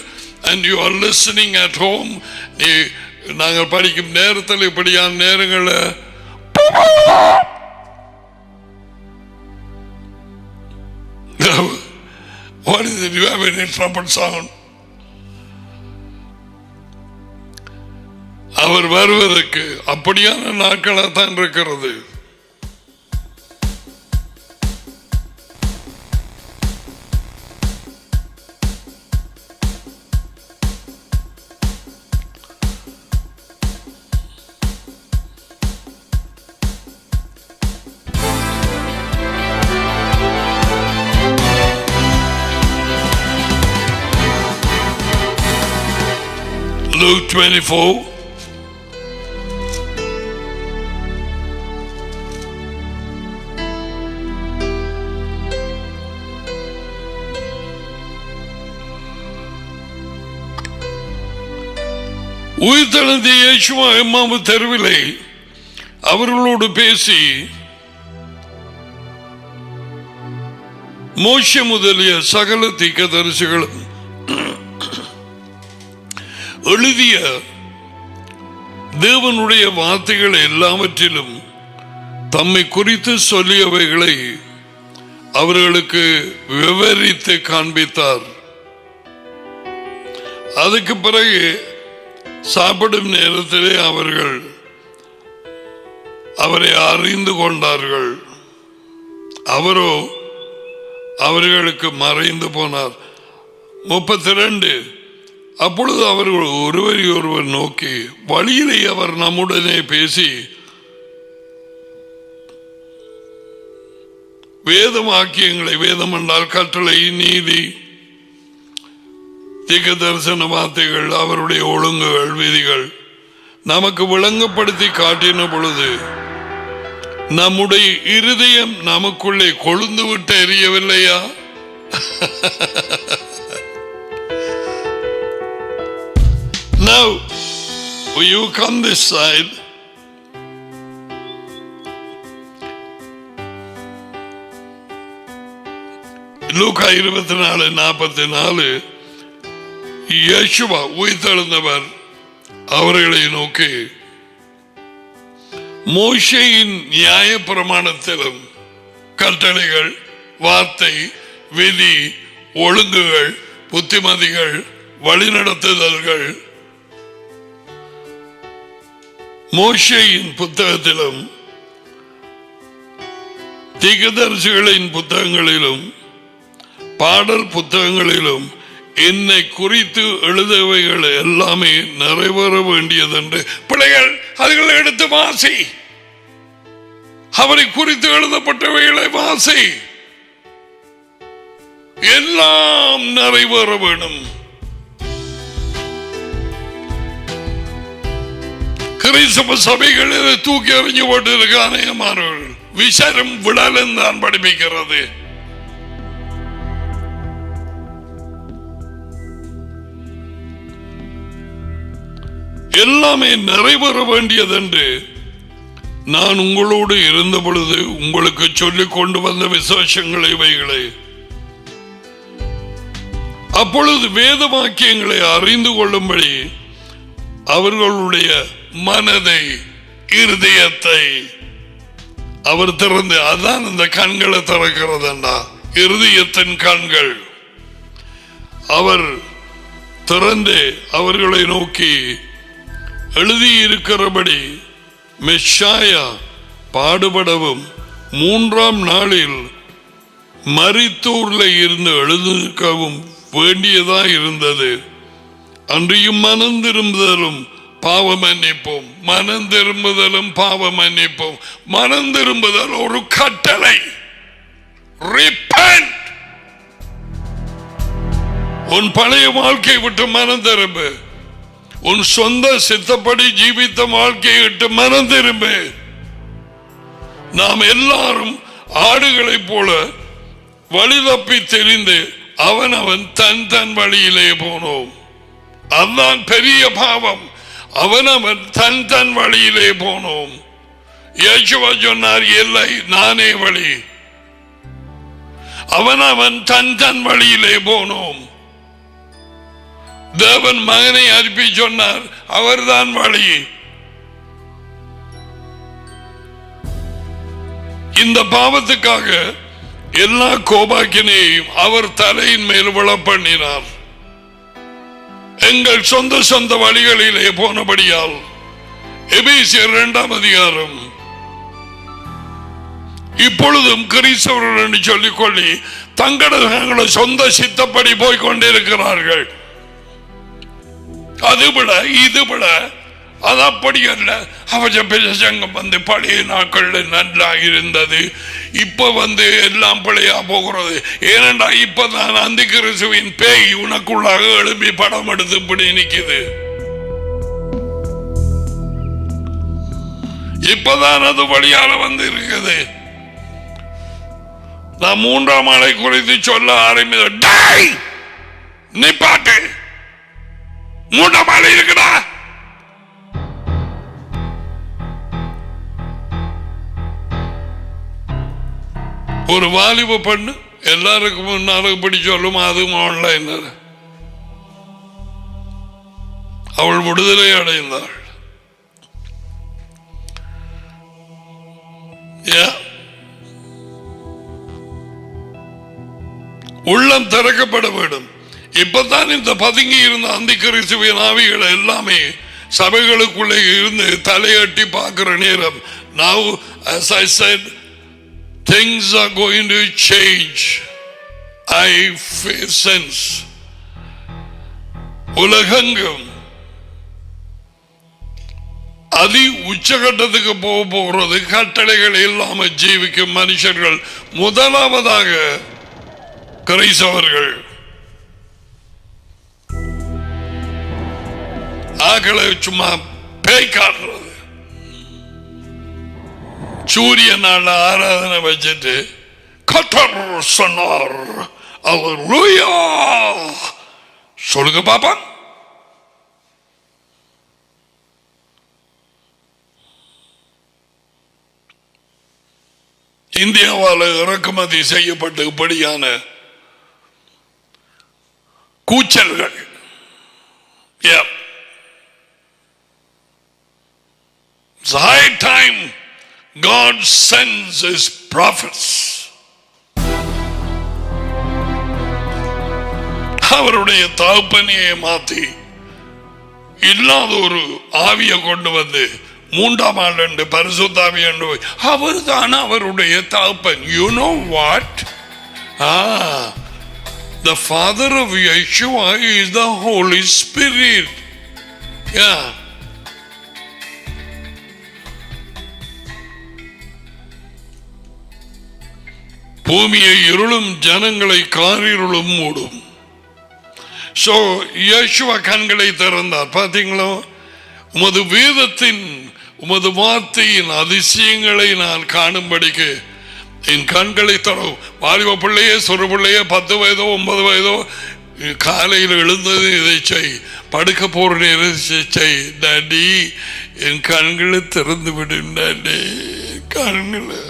and you are listening at home. நாங்கள் படிக்கும் நேரத்தில் இப்படியான நேரங்களில் what is it? You have any trumpet sound? அவர் வருவதற்கு அப்படியான நாட்களாக தான் இருக்கிறது. Luke 24. உயிர்த்தெழுந்த இயேசுவா எம்மாவு தெருவிலே அவர்களோடு பேசி மோசே முதலிய சகல தீர்க்கதரிசிகளும் எழுதிய தேவனுடைய வார்த்தைகள் எல்லாவற்றிலும் தம்மை குறித்து சொல்லியவைகளை அவர்களுக்கு விவரித்து காண்பித்தார். அதுக்கு பிறகு சாப்பிடும் நேரத்திலே அவர்கள் அவரை அறிந்து கொண்டார்கள். அவரோ அவர்களுக்கு மறைந்து போனார். 32. அப்பொழுது அவர்கள் ஒருவரை ஒருவர் நோக்கி, வழியிலே அவர் நம்முடனே பேசி வேத வாக்கியங்களை, வேதம் என்றால் கட்டளை, நீதி, தீர்க்க தரிசன வார்த்தைகள், அவருடைய ஒழுங்குகள், விதிகள் நமக்கு விளங்கப்படுத்தி காட்டின பொழுது நம்முடைய இருதயம் நமக்குள்ளே கொழுந்து விட்டு எரியவில்லையா? Now, will you come this side? லூக்கா 24:44 இயேசுவா உயிர்த்தெழுந்தவர் அவர்களை நோக்கி, மோசேயின் நியாய பிரமாணத்திலும் கட்டளைகள், வார்த்தை, விதி, ஒழுங்குகள், புத்திமதிகள், வழிநடத்துதல்கள், மோசேயின் புத்தகத்திலும் தீர்க்கதரிசிகளின் புத்தகங்களிலும் பாடல் புத்தகங்களிலும் என்னை குறித்து எழுதவைகள் எல்லாமே நிறைவேற வேண்டியது என்று. பிள்ளைகள் அதுகளை எடுத்து வாசி. அவரை குறித்து எழுதப்பட்டவைகளை வாசி. எல்லாம் நிறைவேற வேண்டும். கிறிஸ்தவ சபைகளில் தூக்கி எறிஞ்சு போட்டிருக்க அநேகமானவர்கள் விசாரம் விடலும் தான் படிப்பிக்கிறது. எல்லாமே நிறைவேற வேண்டியது என்று நான் உங்களோடு இருந்த பொழுது உங்களுக்கு சொல்லிக் கொண்டு வந்த விசேஷங்களை இவைகளை. அப்பொழுது வேத வாக்கியங்களை அறிந்து கொள்ளும்படி அவர்களுடைய மனதை, இருதயத்தை அவர் திறந்து, அதான் இந்த கண்களை திறக்கிறதுண்டா, இருதயத்தின் கண்கள் அவர் திறந்து அவர்களை நோக்கி எழுதியிருக்கிறபடி மெஷாயா பாடுபடவும் 3ஆம் நாளில் மரித்தோர்ல இருந்து எழுந்திருக்கவும் வேண்டியதா இருந்தது. அன்றையும் மனம் திரும்புதலும் பாவ மன்னிப்போம், மனம் திரும்புதலும் பாவ மன்னிப்போம். மனம் திரும்புதல் ஒரு கட்டளை. Repent. உன் பழைய வாழ்க்கை விட்டு மனம் திரும்பு. உன் சொந்த சித்தப்படி ஜீவித்த வாழ்க்கையை விட்டு மனம் திரும்பு. நாம் எல்லாரும் ஆடுகளை போல வழி தப்பி தெரிந்து அவன் தன் வழியிலே போனோம். அதுதான் பெரிய பாவம். அவன் தன் வழியிலே போனோம். இயேசுவா சொன்னார், இல்லை நானே வழி. அவன் தன் வழியிலே போனோம். தேவன் மகனை அனுப்பி சொன்னார், அவர்தான் வழி. இந்த பாவத்துக்காக எல்லா கோபாக்கினையும் அவர் தலையின் மேல் விழ பண்ணினார். எங்கள் சொந்த வழிகளிலே போனபடியால். எபேசியர் 2ஆம் அதிகாரம். இப்பொழுதும் கிறிஸ்தவர்கள் என்று சொல்லிக்கொள்ளி தங்களோட சொந்த சித்தப்படி போய்கொண்டிருக்கிறார்கள். அதுபட இதுபட அது அப்படி அல்ல. அவசங்கம் வந்து பழைய நாட்கள் நல்லா இருந்தது, இப்ப எல்லாம் பழையா போகிறது. ஏனென்றா இப்பதான் அந்த கிறிஸ்துவின் பேய் உனக்குள்ளாக எழுப்பி படம் எடுத்து இப்படி நிற்குது. இப்பதான் அது வழியால வந்து இருக்குது. நான் 3ஆம் ஆளை குறித்து சொல்ல ஆரம்பித்தேன். நீ பாட்டு 3ஆம் ஆளை இருக்குடா. ஒரு வாலிப பெண்ணு எல்லாருக்கும் முன்னாலும் இப்படி சொல்லும், அதுவும் ஆன்லைன். அவள் விடுதலை அடைந்தாள். உள்ளம் திறக்கப்பட வேண்டும். இப்பதான் இந்த பதுங்கி இருந்த அந்தி கிறிஸ்துவின் ஆவிகள் எல்லாமே சபைகளுக்குள்ளே இருந்து தலையட்டி பார்க்கிற நேரம். Now, as I said, things are going to change. I sense உலகெங்கும் அதி உச்சகட்டத்துக்கு போகிறது. கட்டளைகள் இல்லாம ஜீவிக்கும் மனுஷர்கள். முதலாவதாக கிறிஸ்தவர்கள். ஆக்களை சும்மா பேய் காட்டுறது. சூரிய நாள் ஆராதனை வச்சுட்டு கர்த்தர் சொன்னார் அல்லேலூயா சொல்லுங்க பாப்பா. இந்தியாவால் இறக்குமதி செய்யப்பட்ட இப்படியான கூச்சல்கள். It's high time God sends his prophets. அவருடைய தகப்பனையே மாத்தி இல்லாத ஒரு ஆவியை கொண்டு வந்து 3ஆம் ஆள் என்று பரிசுத்தாவி என்று அவர் தான் அவருடைய தகப்பன். You know what? The father of Yeshua is the Holy Spirit. பூமியை இருளும் ஜனங்களை காரிருளும் மூடும். சோ யேசுவா கண்களை திறந்தார். பார்த்தீங்களோ, உமது வேதத்தின் உமது வார்த்தையின் அதிசயங்களை நான் காணும்படிக்கு என் கண்களை தரும். வாலிப பிள்ளையே, சொறு பிள்ளையே, 10 வயதோ 9 வயதோ, காலையில் எழுந்தது இதை செய், படுக்க போற நேரம் செய். டாடி என் கண்களை திறந்து விடும். டாடி கண்களை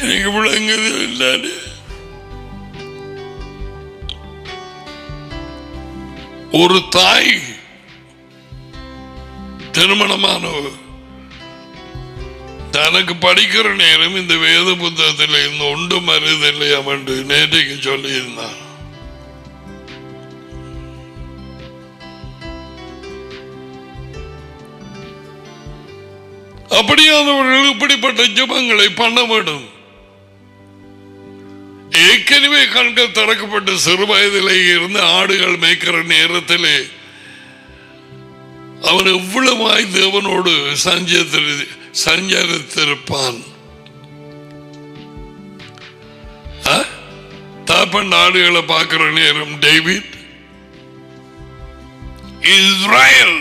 எனக்கு விளங்குது. டாடி ஒரு தாய் திருமணமானவர் தனக்கு படிக்கிற நேரம் இந்த வேத புத்தகத்தில் இந்த ஒன்று மருதில்லையா என்று நேற்றைக்கு சொல்லியிருந்தான். அப்படியானவர்கள் இப்படிப்பட்ட ஜெபங்களை பண்ண வேண்டும். ஏற்கனவே கண்கள் திறக்கப்பட்ட சிறு வயதிலே இருந்து ஆடுகள் மேய்க்கிற நேரத்திலே அவன் எவ்வளவாய் தேவனோடு சஞ்சரித்திருப்பான். தாப்பன் ஆடுகளை பார்க்கிற நேரம் டேவிட் இஸ்ரேல்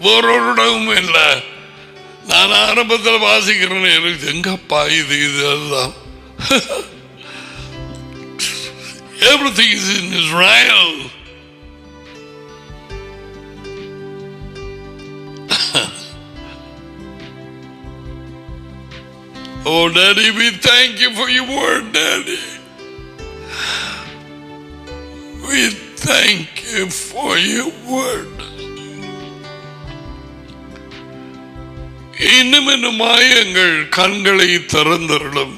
வேறொருடவும் இல்லை. நான் ஆரம்பத்தில் வாசிக்கிற நேரம் எங்கப்பா இது இதுதான். Everything is in Israel. Oh, Daddy, we thank you for your word, Daddy. We thank you for your word. இன்னும் இன்னுமாய் எங்கள் கண்களை திறந்தருளும்.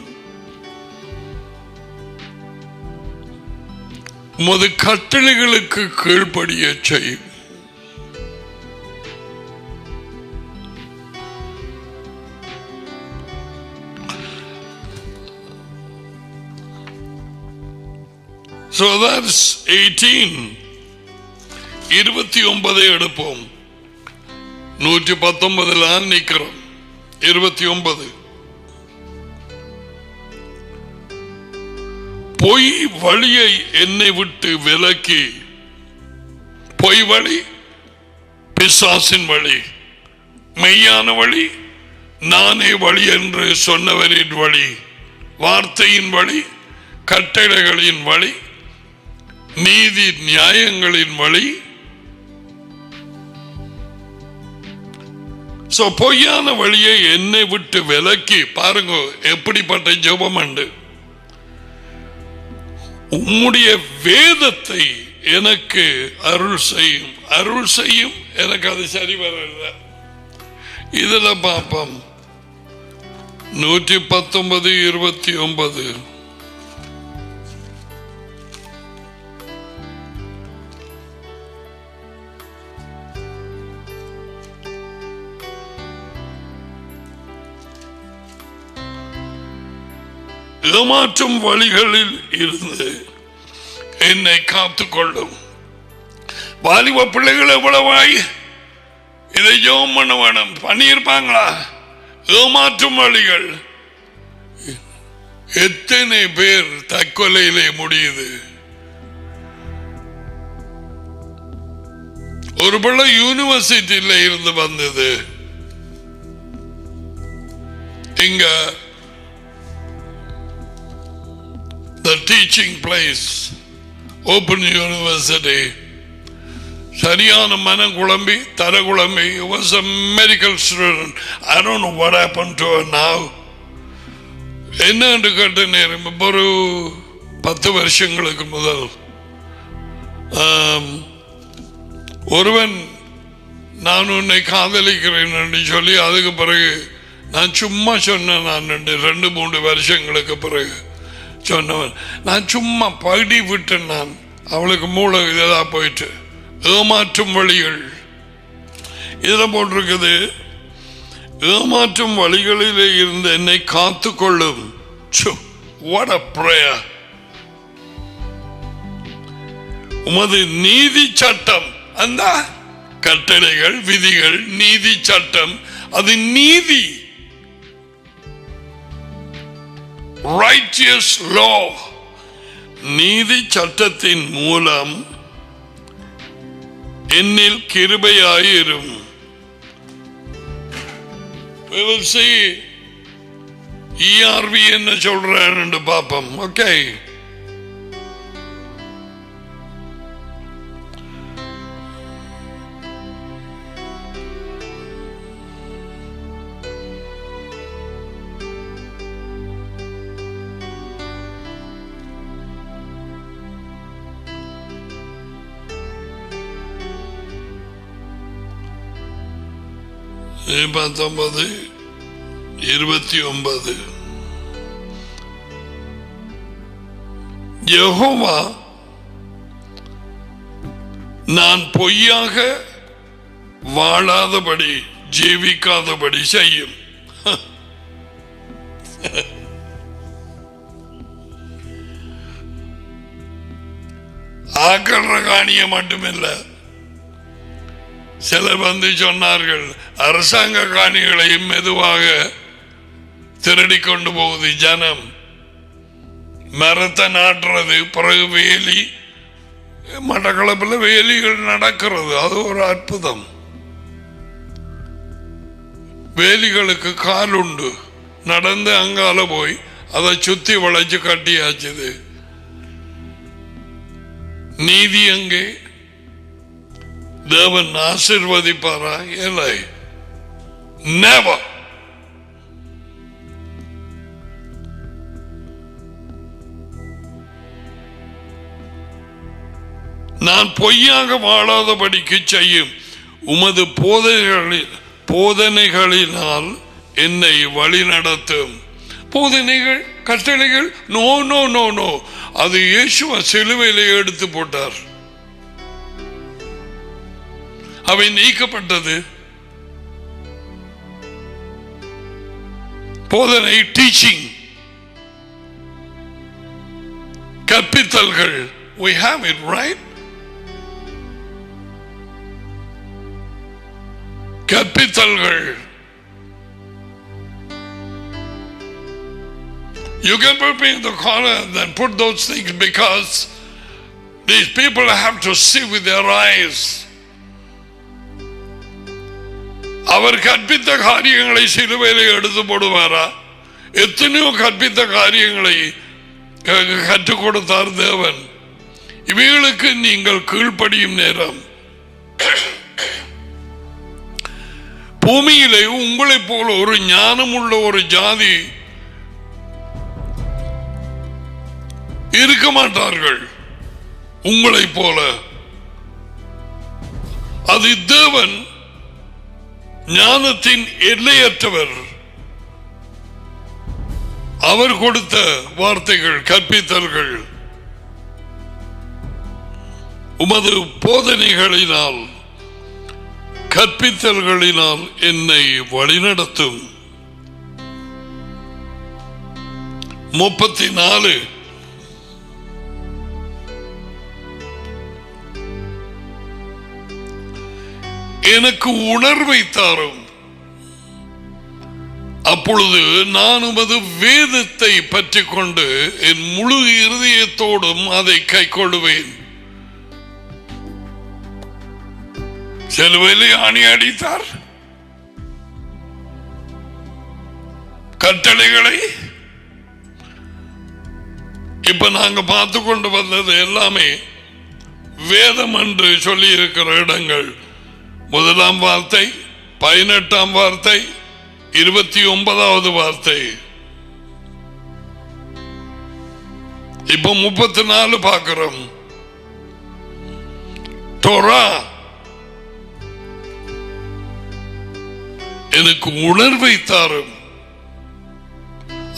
உமது கட்டளைகளுக்கு கீழ்ப்படிய செய்யும். So that's 18. 29 எடுப்போம். 119 நிக்கிறோம். 29 பொய் வழியை என்னை விட்டு விலக்கி. பொய் வழி பிசாசின் வழி, மெய்யான வழி நானே வழி என்று சொன்னவரின் வழி, வார்த்தையின் வழி, கட்டளைகளின் வழி, நீதி நியாயங்களின் வழி. பொய்யான வழியை என்னை விட்டு விலக்கி பாருங்க எப்படிப்பட்ட ஜெபம் உண்டு. உம்முடைய வேதத்தை எனக்கு அருள் செய்யும், அருள் செய்யும். எனக்கு அது சரி வரல. இதுல பாப்போம் 119:29. ஏமாற்றும் வழிகளில் இருந்து என்னை காத்துக்கொள்ளும். வாலிப பிள்ளைகள் எவ்வளவாய் இதை ஜெபம் பண்ண வேணும். பண்ணியிருப்பாங்களா? ஏமாற்றும் வழிகள். எத்தனை பேர் தற்கொலையிலே முடியுது? ஒரு பிள்ளை யூனிவர்சிட்டியில இருந்து வந்தது. இங்க the teaching place, Open University, சரியான மனம் குழம்பி தர குழம்பி. It was a medical student. I don't know what happened to her now. என்ன கேட்ட நேரம் ஒரு 10 வருஷங்களுக்கு முதல் ஒருவன் நான் உன்னை காதலிக்கிறேன் என்று சொல்லி, அதுக்கு பிறகு நான் சும்மா சொன்னேன். நான் 2-3 வருஷங்களுக்கு பிறகு சொன்னவன் நான் சும்மா படி விட்டேன். நான் அவளுக்கு மூளை இதா போயிட்டு. ஏமாற்றும் வழிகள் இதுல போட்டிருக்குது. ஏமாற்றும் வழிகளிலே இருந்து என்னை காத்துக்கொள்ளும். What a prayer. உமது நீதி சட்டம், அந்த கட்டளைகள் விதிகள் நீதி சட்டம், அது நீதி, righteous law, நீதி சட்டத்தின் மூலம் என்னில் கிருபையாயிரும். We will see ERV என்ன சொல்றான்னு பாப்போம். ஓகே, பத்தொன்பது 29. யெகோவா நான் பொய்யாக வாழாதபடி ஜீவிக்காதபடி செய்யும். ஆக்கல்ற காணிய மட்டுமில்ல, சிலர் வந்து சொன்னார்கள் அரசாங்க காணிகளையும் மெதுவாக திருடி கொண்டு போகுது ஜனம். மரத்தை நாட்டுறது, பிறகு வேலி, மட்டக்களப்பில் வேலிகள் நடக்கிறது. அது ஒரு அற்புதம். வேலிகளுக்கு கால் உண்டு. நடந்து அங்கால போய் அதை சுத்தி வளைச்சு கட்டியாச்சுது. நீதி எங்கே? தேவன் ஆசீர்வதிப்பாரா? இல்லை, never. நான் பொய்யாக வாழாதபடிக்கு செய்யும். உமது போதனைகளினால் என்னை வழி நடத்தும். போதனைகள், கட்டளைகள், நோ நோ நோ நோ, அது இயேசுவ சிலுவையிலே எடுத்து போட்டார். அவை நீக்கப்பட்டது. போதனை, டீச்சிங், கற்பித்தல்கள், we have it, right? கற்பித்தல்கள். You can put me in the corner and then put those things, because these people have to see with their eyes. அவர் கற்பித்த காரியங்களை சிலுவையிலே எடுத்து போடுவாரா? எத்தனையோ கற்பித்த காரியங்களை கற்றுக் கொடுத்தார் தேவன். இவைகளுக்கு நீங்கள் கீழ்ப்படியும் நேரம் பூமியிலே உங்களைப் போல ஒரு ஞானம் உள்ள ஒரு ஜாதி இருக்க மாட்டார்கள். உங்களைப் போல அது தேவன் ஞானத்தின் எல்லையற்றவர். அவர் கொடுத்த வார்த்தைகள், கற்பித்தல்கள் உமது போதனைகளினால், கற்பித்தல்களினால் என்னை வழிநடத்தும். 34 எனக்கு உணர்வை தாரும், அப்பொழுது நான் உமது வேதத்தை பற்றி கொண்டு என் முழு இருதயத்தோடும் அதை கைக்கொள்வேன். சிலுவையிலே ஆணி அடித்தார். கட்டளைகளை இப்ப நாங்க பார்த்து கொண்டு வந்தது எல்லாமே வேதம் என்று சொல்லி இருக்கிற இடங்கள். 1ஆம் வார்த்தை, 18ஆம் வார்த்தை, 29வது வார்த்தை. இப்ப 34 பார்க்கிறோம். தோரா எனக்கு உணர்வை தாரும்,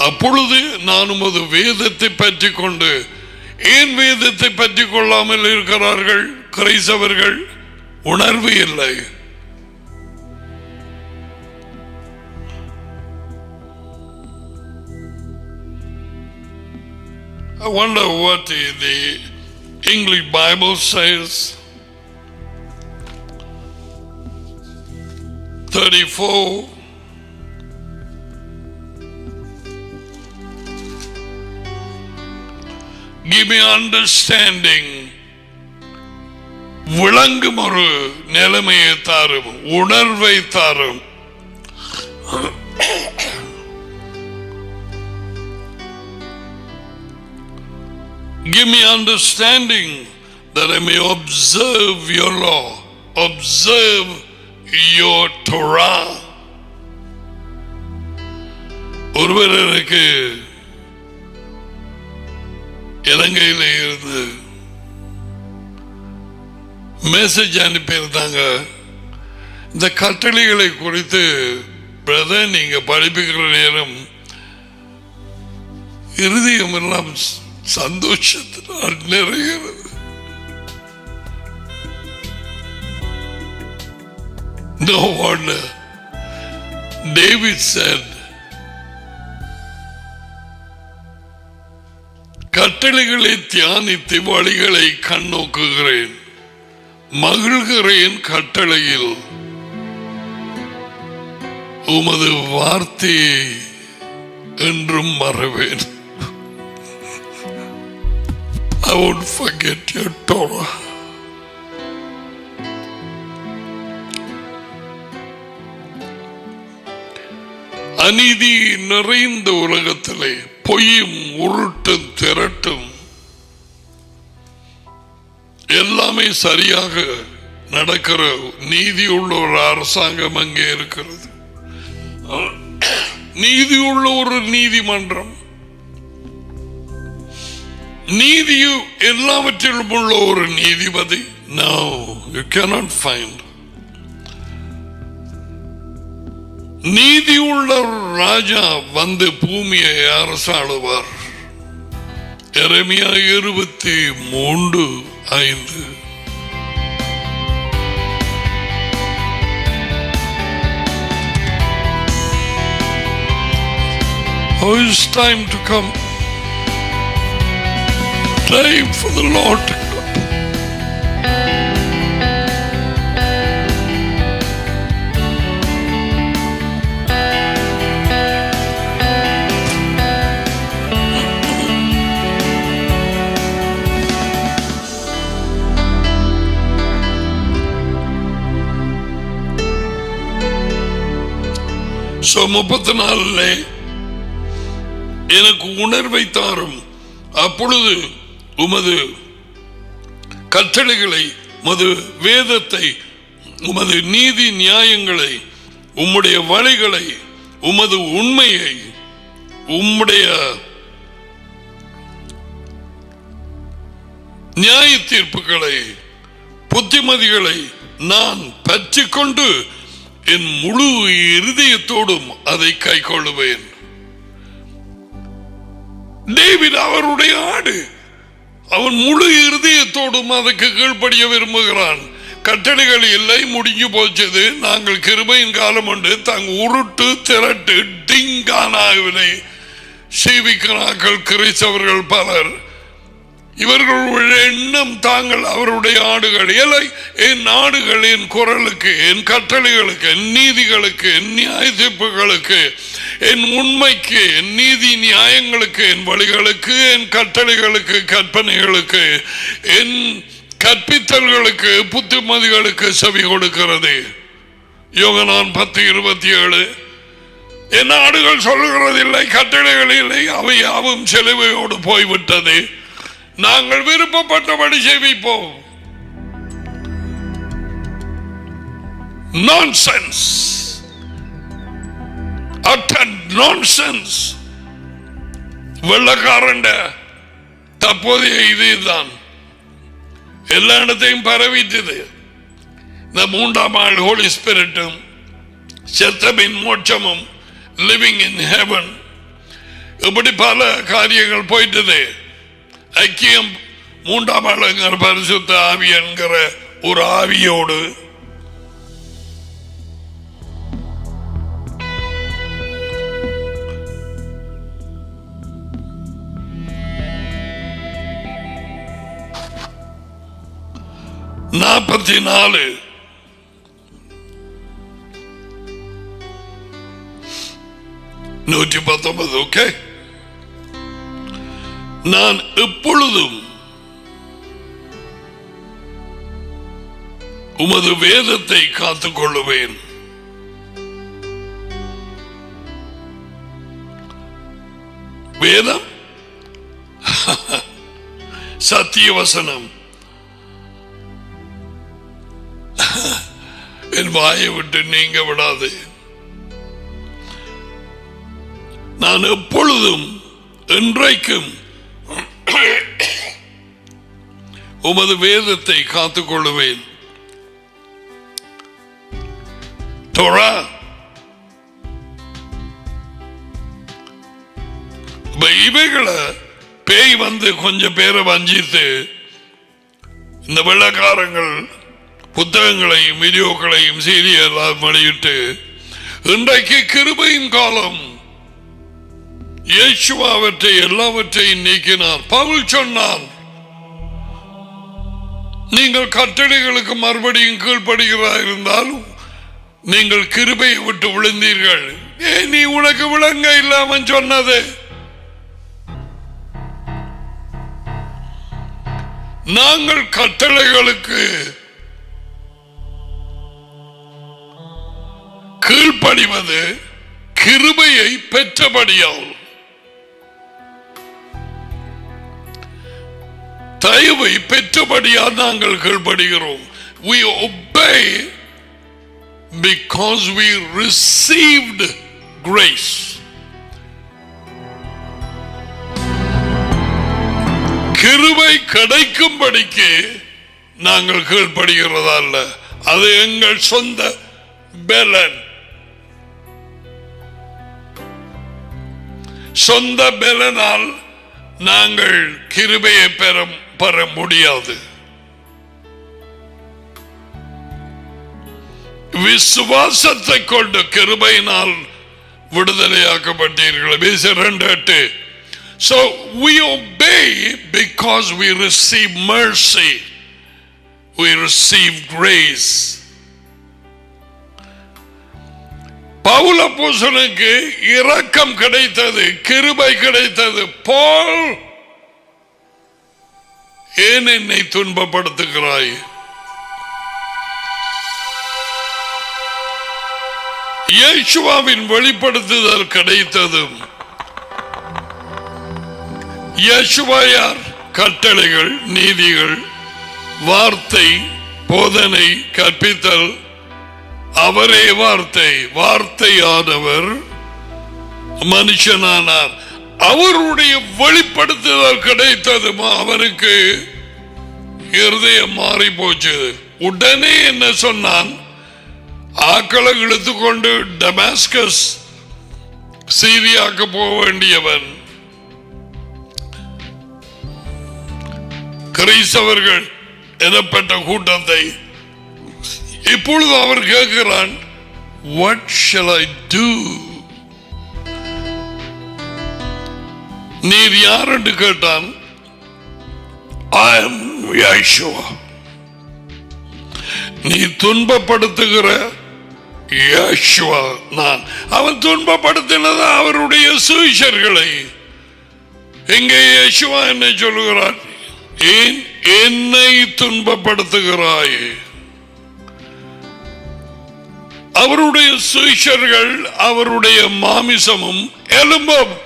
அப்பொழுது நான் உமது வேதத்தை பற்றி கொண்டு. ஏன் வேதத்தை பற்றி கொள்ளாமல் இருக்கிறார்கள் கிறிஸ்தவர்கள்? உணர்வு இல்லை. I wonder what the English Bible says. 34 give me understanding. விளங்கும் ஒரு நிலைமையை தாரும், உணர்வை தாரும். Give me understanding that I may observe your law, observe your Torah. ஒருவர் எனக்கு இலங்கையில் இருந்து மெசேஜ் அனுப்பியிருந்தாங்க. இந்த கட்டளைகளை குறித்து பிரதர் நீங்க படிப்புகிற நேரம் இருதயம் எல்லாம் சந்தோஷத்தினால் நிறைகிறது. No wonder David said, கட்டளைகளை தியானித்து வழிகளை கண்ணோக்குகிறேன், மகிழ்கிறேன் கட்டளையில், உமது வார்த்தையை என்றும் மறவேன். I won't forget your Torah. அநீதி நிறைந்த உலகத்திலே பொய்யும் உருட்டும் திரட்டும் எல்லாமே சரியாக நடக்கிற நீதி உள்ள ஒரு அரசாங்கம் அங்கே இருக்கிறது. நீதி உள்ள ஒரு நீதிமன்றம், நீதியு எல்லாவற்றிலும் உள்ள ஒரு நீதிபதி. No, you cannot find. நீதி உள்ள ராஜா வந்து பூமியை அரசாளுவார். எரேமியா 23:5. Oh, it's time to come. Time for the Lord to come. 34 எனக்கு உணர்வை தாரும், அப்பொழுது உமது கட்டளைகளை, உமது வேதத்தை, உமது நீதி நியாயங்களை, உம்முடைய வழிகளை, உமது உண்மையை, உம்முடைய நியாய தீர்ப்புகளை, புத்திமதிகளை நான் பற்றிக்கொண்டு என் முழு இருதயத்தோடும் அதை கை கொள்ளுவேன். டேவிட் அவருடைய ஆடு, அவன் முழு இருதயத்தோடும் அதற்கு கீழ்ப்படிய விரும்புகிறான். கட்டளைகள் இல்லை, முடிஞ்சு போச்சது, நாங்கள் கிருபையின் காலம் உண்டு, தாங்க உருட்டு திரட்டு டிங்கானாவினை சேவிக்கிறார்கள் கிறிஸ்தவர்கள் பலர். இவர்களுடைய எண்ணம் தாங்கள் அவருடைய ஆடுகள் இல்லை. என் ஆடுகள் என் குரலுக்கு, என் கட்டளைகளுக்கு, என் நீதிகளுக்கு, என் நியாய தீர்ப்புகளுக்கு, என் உண்மைக்கு, என் நீதி நியாயங்களுக்கு, என் வழிகளுக்கு, என் கட்டளைகளுக்கு, கற்பனைகளுக்கு, என் கற்பித்தல்களுக்கு, புத்திமதிகளுக்கு செவி கொடுக்கிறது. யோகனான் 10:27. என் ஆடுகள் சொல்லுகிறதில்லை, கட்டளைகள் இல்லை, அவை யாவும் செலவையோடு போய்விட்டது, நாங்கள் விருப்பப்பட்டபடி சேவிப்போம். Nonsense, utter nonsense. வெள்ளக்காரண்ட தற்போதைய இதுதான் எல்லா இடத்தையும் பரவிட்டது. இந்த 3ஆம் ஆள் ஹோலி ஸ்பிரிட்டும் செத்தபின் மோட்சமும், லிவிங் இன் ஹெவன், இப்படி பல காரியங்கள் போயிட்டது. ஐக்கியம் 3ஆம் ஆளுங்கிற பரிசுத்த ஆவி என்கிற ஒரு ஆவியோடு நாற்பத்தி 119. ஓகே, நான் எப்பொழுதும் உமது வேதத்தை காத்துக் கொள்ளுவேன். வேதம் சத்திய வசனம் என் வாயை விட்டு நீங்க விடாது. நான் எப்பொழுதும் என்றைக்கும் உமது வேதத்தை காத்துக் கொள்ளுவேன். தோரா இவைகளை பேய் வந்து கொஞ்சம் பேரை வஞ்சித்து இந்த வெள்ளக்காரங்கள் புத்தகங்களையும் வீடியோக்களையும் சீரியெல்லாம் வெளியிட்டு இன்றைக்கு கிருபையின் காலம், இயேசுவா அவற்றை எல்லாவற்றையும் நீக்கினார். பவுல் சொன்னார், நீங்கள் கட்டளைகளுக்கு மறுபடியும் கீழ்ப்படுகிறார் இருந்தாலும் நீங்கள் கிருபையை விட்டு விழுந்தீர்கள். நீ உனக்கு விளங்க இல்லாம சொன்னது. நாங்கள் கட்டளைகளுக்கு கீழ்ப்படிவது கிருபையை பெற்றபடியால், தயவை பெற்றபடியால் நாங்கள் கீழ்ப்படுகிறோம். We obey because we received grace. கிருபை கிடைக்கும்படிக்கு நாங்கள் கீழ்ப்படுகிறதா அல்ல. அது எங்கள் சொந்த பலன். சொந்த பலனால் நாங்கள் கிருபையை பெற முடியாது. விசுவாசத்தை கொண்டு கிருபையினால் விடுதலையாக்கப்பட்டீர்கள். 2:8. So we obey because we receive mercy, we receive grace. Pavul அப்போஸ்தலனுக்கு இரக்கம் கிடைத்தது, கிருபை கிடைத்தது. பால், ஏன் என்னை துன்பப்படுத்துகிறாய்? இயேசுவாவின் வெளிப்படுத்துதல் கிடைத்ததும் இயேசுவா யார்? கட்டளைகள், நீதிகள், வார்த்தை, போதனை, கற்பித்தல். அவரே வார்த்தை, வார்த்தையானவர் மனுஷனானார். அவருடைய வெளிப்படுத்துதல் கிடைத்ததும் அவருக்கு இருதயம் மாறி போச்சு. உடனே என்ன சொன்னான்? ஆக்களை இழுத்துக்கொண்டு டமாஸ்கஸ் சீரியாக்கு போக வேண்டியவன். கிறிஸ்தவர்கள் எனப்பட்ட கூட்டத்தை இப்பொழுது அவர் கேட்கிறான், what shall I do? நீர் யார் என்று கேட்டான். I am Yeshua. நீ துன்பப்படுத்துகிற யேசுவா நான். அவன் துன்பப்படுத்தினது அவருடைய சீஷர்களை. எங்கே யேசுவா என்ன சொல்லுகிறார்? ஏன் என்னை துன்பப்படுத்துகிறாய்? அவருடைய சீஷர்கள் அவருடைய மாமிசமும் எலும்பும்.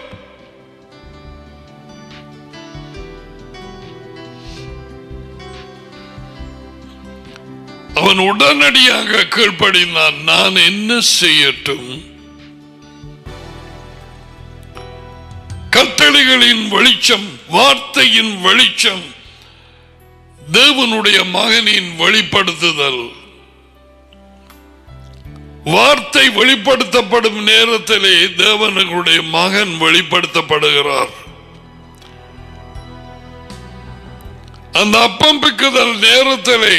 அவன் உடனடியாக கீழ்ப்படிந்தான். நான் என்ன செய்யட்டும்? கட்டளைகளின் வெளிச்சம், வார்த்தையின் வெளிச்சம், தேவனுடைய மகனின் வெளிப்படுத்துதல். வார்த்தை வெளிப்படுத்தப்படும் நேரத்திலே தேவனுடைய மகன் வெளிப்படுத்தப்படுகிறார். அந்த அப்பம் பிக்குதல் நேரத்திலே,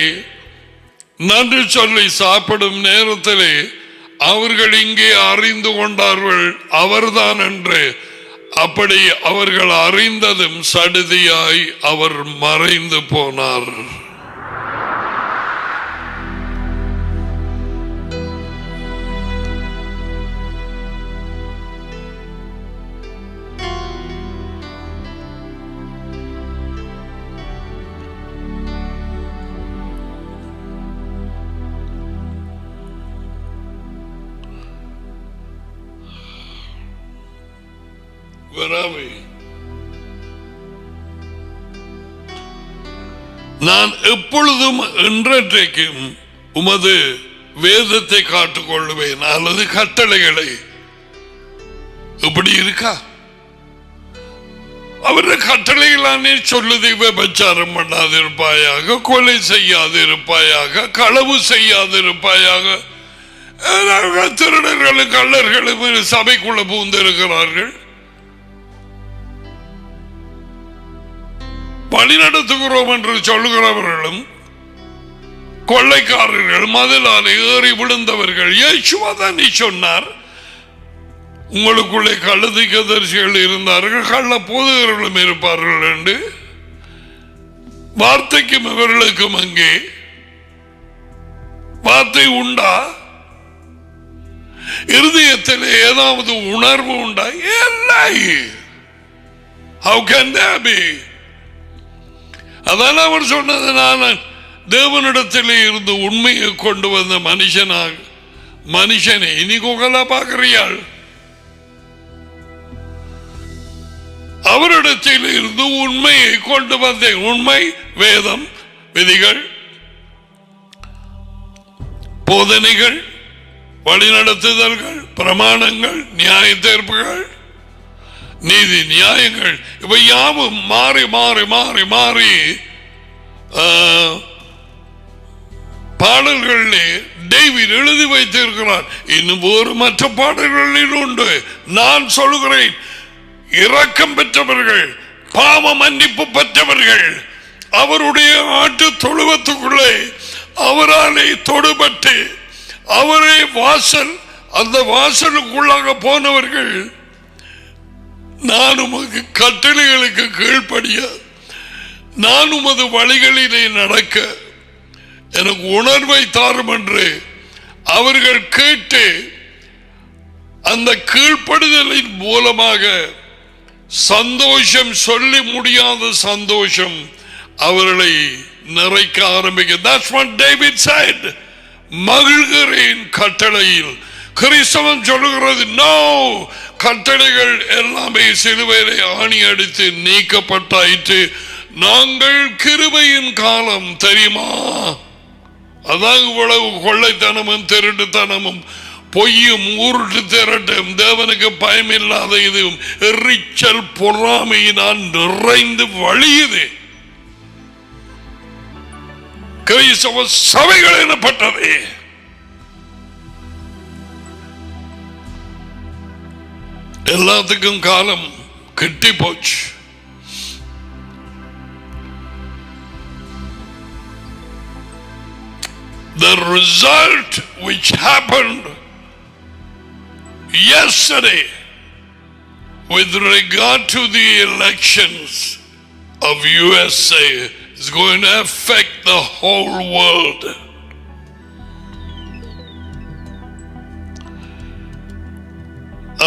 நன்றி சொல்லி சாப்பிடும் நேரத்திலே அவர்கள் இங்கே அறிந்து கொண்டார்கள் அவர்தான் என்று. அப்படி அவர்கள் அறிந்ததும் சடுதியாய் அவர் மறைந்து போனார். நான் எப்பொழுதும் இன்றைக்கும் உமது வேதத்தை காட்டுக்கொள்வேன் அல்லது கட்டளைகளை. இப்படி இருக்கா? அவருடைய கட்டளைகளானே சொல்லுது, விபச்சாரம் பண்ணாதிருப்பாயாக, கொலை செய்யாதிருப்பாயாக, களவு செய்யாதிருப்பாயாக. திருடர்களும் கள்ளர்களும் சபைக்குள்ள பூந்திருக்கிறார்கள். வழி நடத்துகிறோம் என்று சொல்லுகிறவர்களும் கொள்ளைக்காரர்கள், மதிலால் ஏறி விழுந்தவர்கள். இயேசுவா தான் நீ சொன்னார், உங்களுக்குள்ளே கள்ளதிகதரிசிகள் இருந்தார்கள், கள்ள போதகர்களும் இருப்பார்கள் என்று. வார்த்தைக்கும் இவர்களுக்கும் அங்கே வார்த்தை உண்டா? இருதயத்தில் ஏதாவது உணர்வு உண்டா? இல்லை. How can that be? அதான் அவர் சொன்னது, நான் தேவனிடத்திலே இருந்து உண்மையை கொண்டு வந்த மனுஷனை இனி கோகலா பார்க்கிறியாள். அவரிடத்தில் இருந்து உண்மையை கொண்டு வந்தேன். உண்மை வேதம், விதிகள், போதனைகள், வழிநடத்துதல்கள், பிரமாணங்கள், நியாய தீர்ப்புகள், நீதி நியாயங்கள், இவை யாவும் மாறி மாறி மாறி மாறி பாடல்களிலே டேவிட் எழுதி வைத்திருக்கிறார். இன்னும் ஒரு மற்ற பாடல்களில் உண்டு. நான் சொல்கிறேன், இரக்கம் பெற்றவர்கள், பாவ மன்னிப்பு பெற்றவர்கள், அவருடைய ஆட்டு தொழுவத்துக்குள்ளே அவராலே தொடுபட்டு அவரே வாசல், அந்த வாசலுக்குள்ளாக போனவர்கள். நான் உமது கட்டளைகளுக்கு கீழ்ப்படிய, நான் உமது வழிகளிலே நடக்க எனக்கு உணர்வை தாரும் என்று அவர்கள் கேட்டு அந்த கீழ்ப்படுதலின் மூலமாக சந்தோஷம், சொல்லி முடியாத சந்தோஷம் அவர்களை நிறைக்க ஆரம்பிக்க. That's what David said. மகிழ்கிறேன் கட்டளையில், கிறிஸ்தவம் சொல்லுகிறது நோ, கட்டளைகள் எல்லாமே சிலுவையிலே ஆணி அடித்து நீக்கப்பட்டாயிற்று. நாங்கள் கிருபையின் காலம் தெரியுமா? அதான் இவ்வளவு கொள்ளைத்தனமும் திருட்டுத்தனமும் பொய்யும் ஊருட்டு திரட்டும் தேவனுக்கு பயமில்லாத இதுவும் எரிச்சல் பொறாமையினால் நிறைந்து வழியுது. கிறிஸ்தவ சபைகள் எனப்பட்டது. எல்லாத்துக்கும் காலம் கிட்டி போச்சு. The result which happened yesterday with regard to the elections of USA is going to affect the whole world.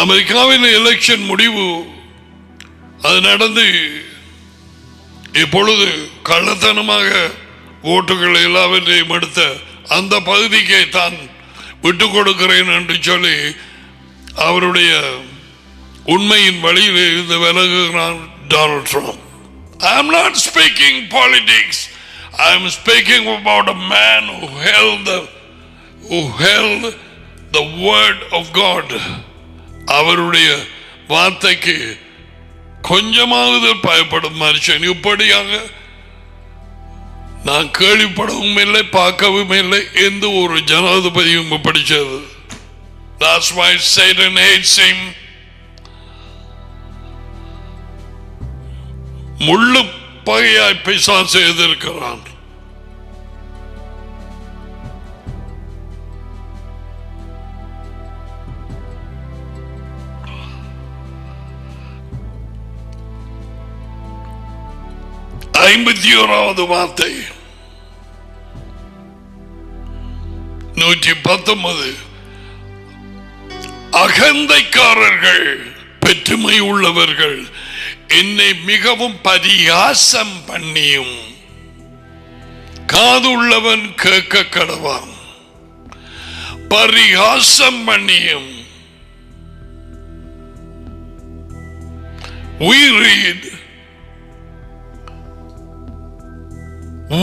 அமெரிக்காவின் எலெக்ஷன் முடிவு அது நடந்து இப்பொழுது கள்ளத்தனமாக ஓட்டுகள் எல்லாவற்றையும் எடுத்த அந்த பகுதிக்கே தான் விட்டுக் கொடுக்கிறேன் என்று சொல்லி அவருடைய உண்மையின் வழியில் இருந்து விலகுகிறான் Donald Trump. I am not speaking politics. I am speaking about a man who held the word of God. அவருடைய வார்த்தைக்கு கொஞ்சமாவது பயப்படும் மனுஷன் இப்படியாக நான் கேள்விப்படவும் இல்லை, பார்க்கவும் இல்லை. எந்த ஒரு ஜனாதிபதியும் படிச்சது. That's why Satan hates him. முள்ளு பகையாய் பிசாசு எதிர்க்கிறான். ஐம்பத்தி ஓராவது வார்த்தை 119. அகந்தைக்காரர்கள், பெற்றுமை உள்ளவர்கள் என்னை மிகவும் பரியாசம் பண்ணியும் காது உள்ளவன் கேட்க கடவான். பரியாசம் பண்ணியும். We read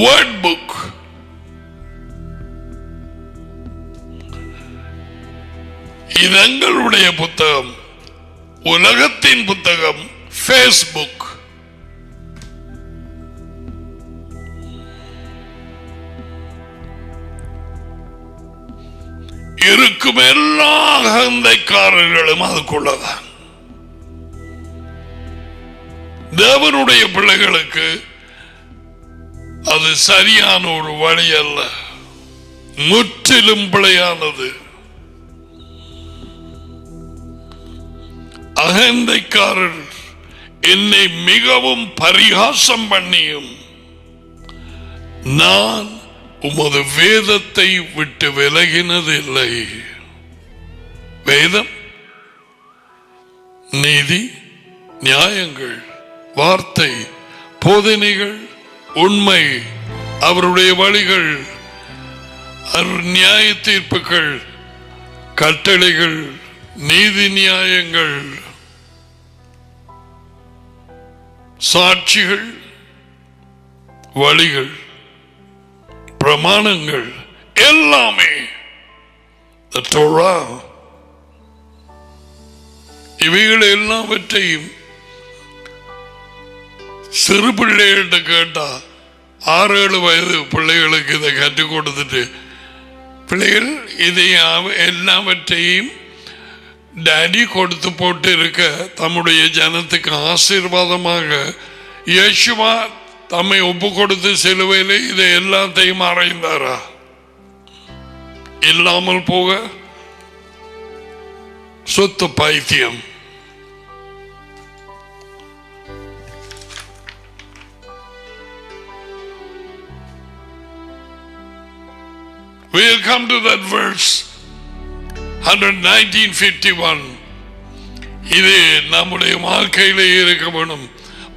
word book. இது எங்களுடைய புத்தகம், உலகத்தின் புத்தகம் Facebook. இருக்கும் எல்லா அகந்தைக்காரர்களும் அதுக்குள்ளதான். தேவனுடைய பிள்ளைகளுக்கு அது சரியான ஒரு வழி அல்ல, முற்றிலும் பிழையானது. அகந்தைக்காரர் என்னை மிகவும் பரிகாசம் பண்ணியும் நான் உமது வேதத்தை விட்டு விலகினதில்லை. வேதம், நீதி, நியாயங்கள், வார்த்தை, போதனைகள், உண்மை, அவருடைய வழிகள், நியாய தீர்ப்புகள், கட்டளைகள், நீதி நியாயங்கள், சாட்சிகள், வழிகள், பிரமாணங்கள் எல்லாமே இவைகள் எல்லாவற்றையும் சிறு பிள்ளைகிட்ட கேட்டா 6-7 வயது பிள்ளைகளுக்கு இதை கற்றுக் கொடுத்துட்டு பிள்ளைகள் இதை எல்லாவற்றையும் டாடி கொடுத்து போட்டு இருக்க தம்முடைய ஜனத்துக்கு ஆசீர்வாதமாக இயேசுவா தம்மை ஒப்பு கொடுத்து சிலுவையிலே இதை எல்லாத்தையும் அறைந்தாரா? இல்லாமல் போக சொத்து பைத்தியம். We'll come to that verse 119:51. இது நம்முடைய வாழ்க்கையிலே இருக்க வேணும்.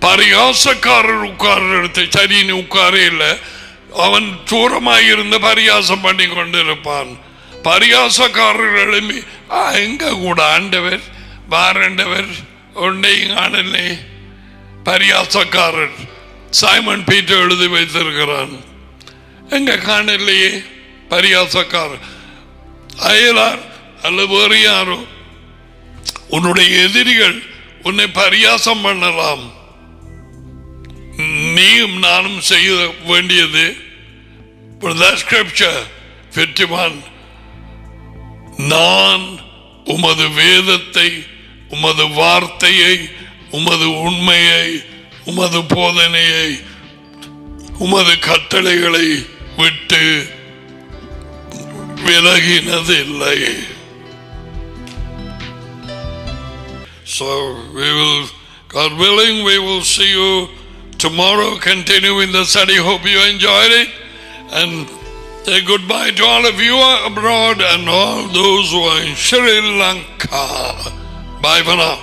பரியாசக்காரர் உட்கார்ற இடத்தை சரின்னு உட்காரே இல்லை, அவன் தூரமாக இருந்து பரியாசம் பண்ணி கொண்டிருப்பான். பரியாசக்காரர்கள் எழும்பி எங்க கூட ஆண்டவர் வாரண்டவர் ஒன்றையும் காணலே. பரியாசக்காரர் சைமன் பீட்டர் எழுதி வைத்திருக்கிறான். எங்க காணலையே பரியாசக்காரர். அயலார் அல்ல வேறு யாரோ உன்னுடைய எதிரிகள் உன்னை பரியாசம் பண்ணலாம். நீயும் நானும் செய்ய வேண்டியது Scripture 51, நான் உமது வேதத்தை, உமது வார்த்தையை, உமது உண்மையை, உமது போதனையை, உமது கட்டளைகளை விட்டு விலகினதில்லை. So we will, God willing, we will see you tomorrow, continuing the study. Hope you enjoyed it, and say goodbye to all of you abroad and all those who are in Sri Lanka. Bye for now.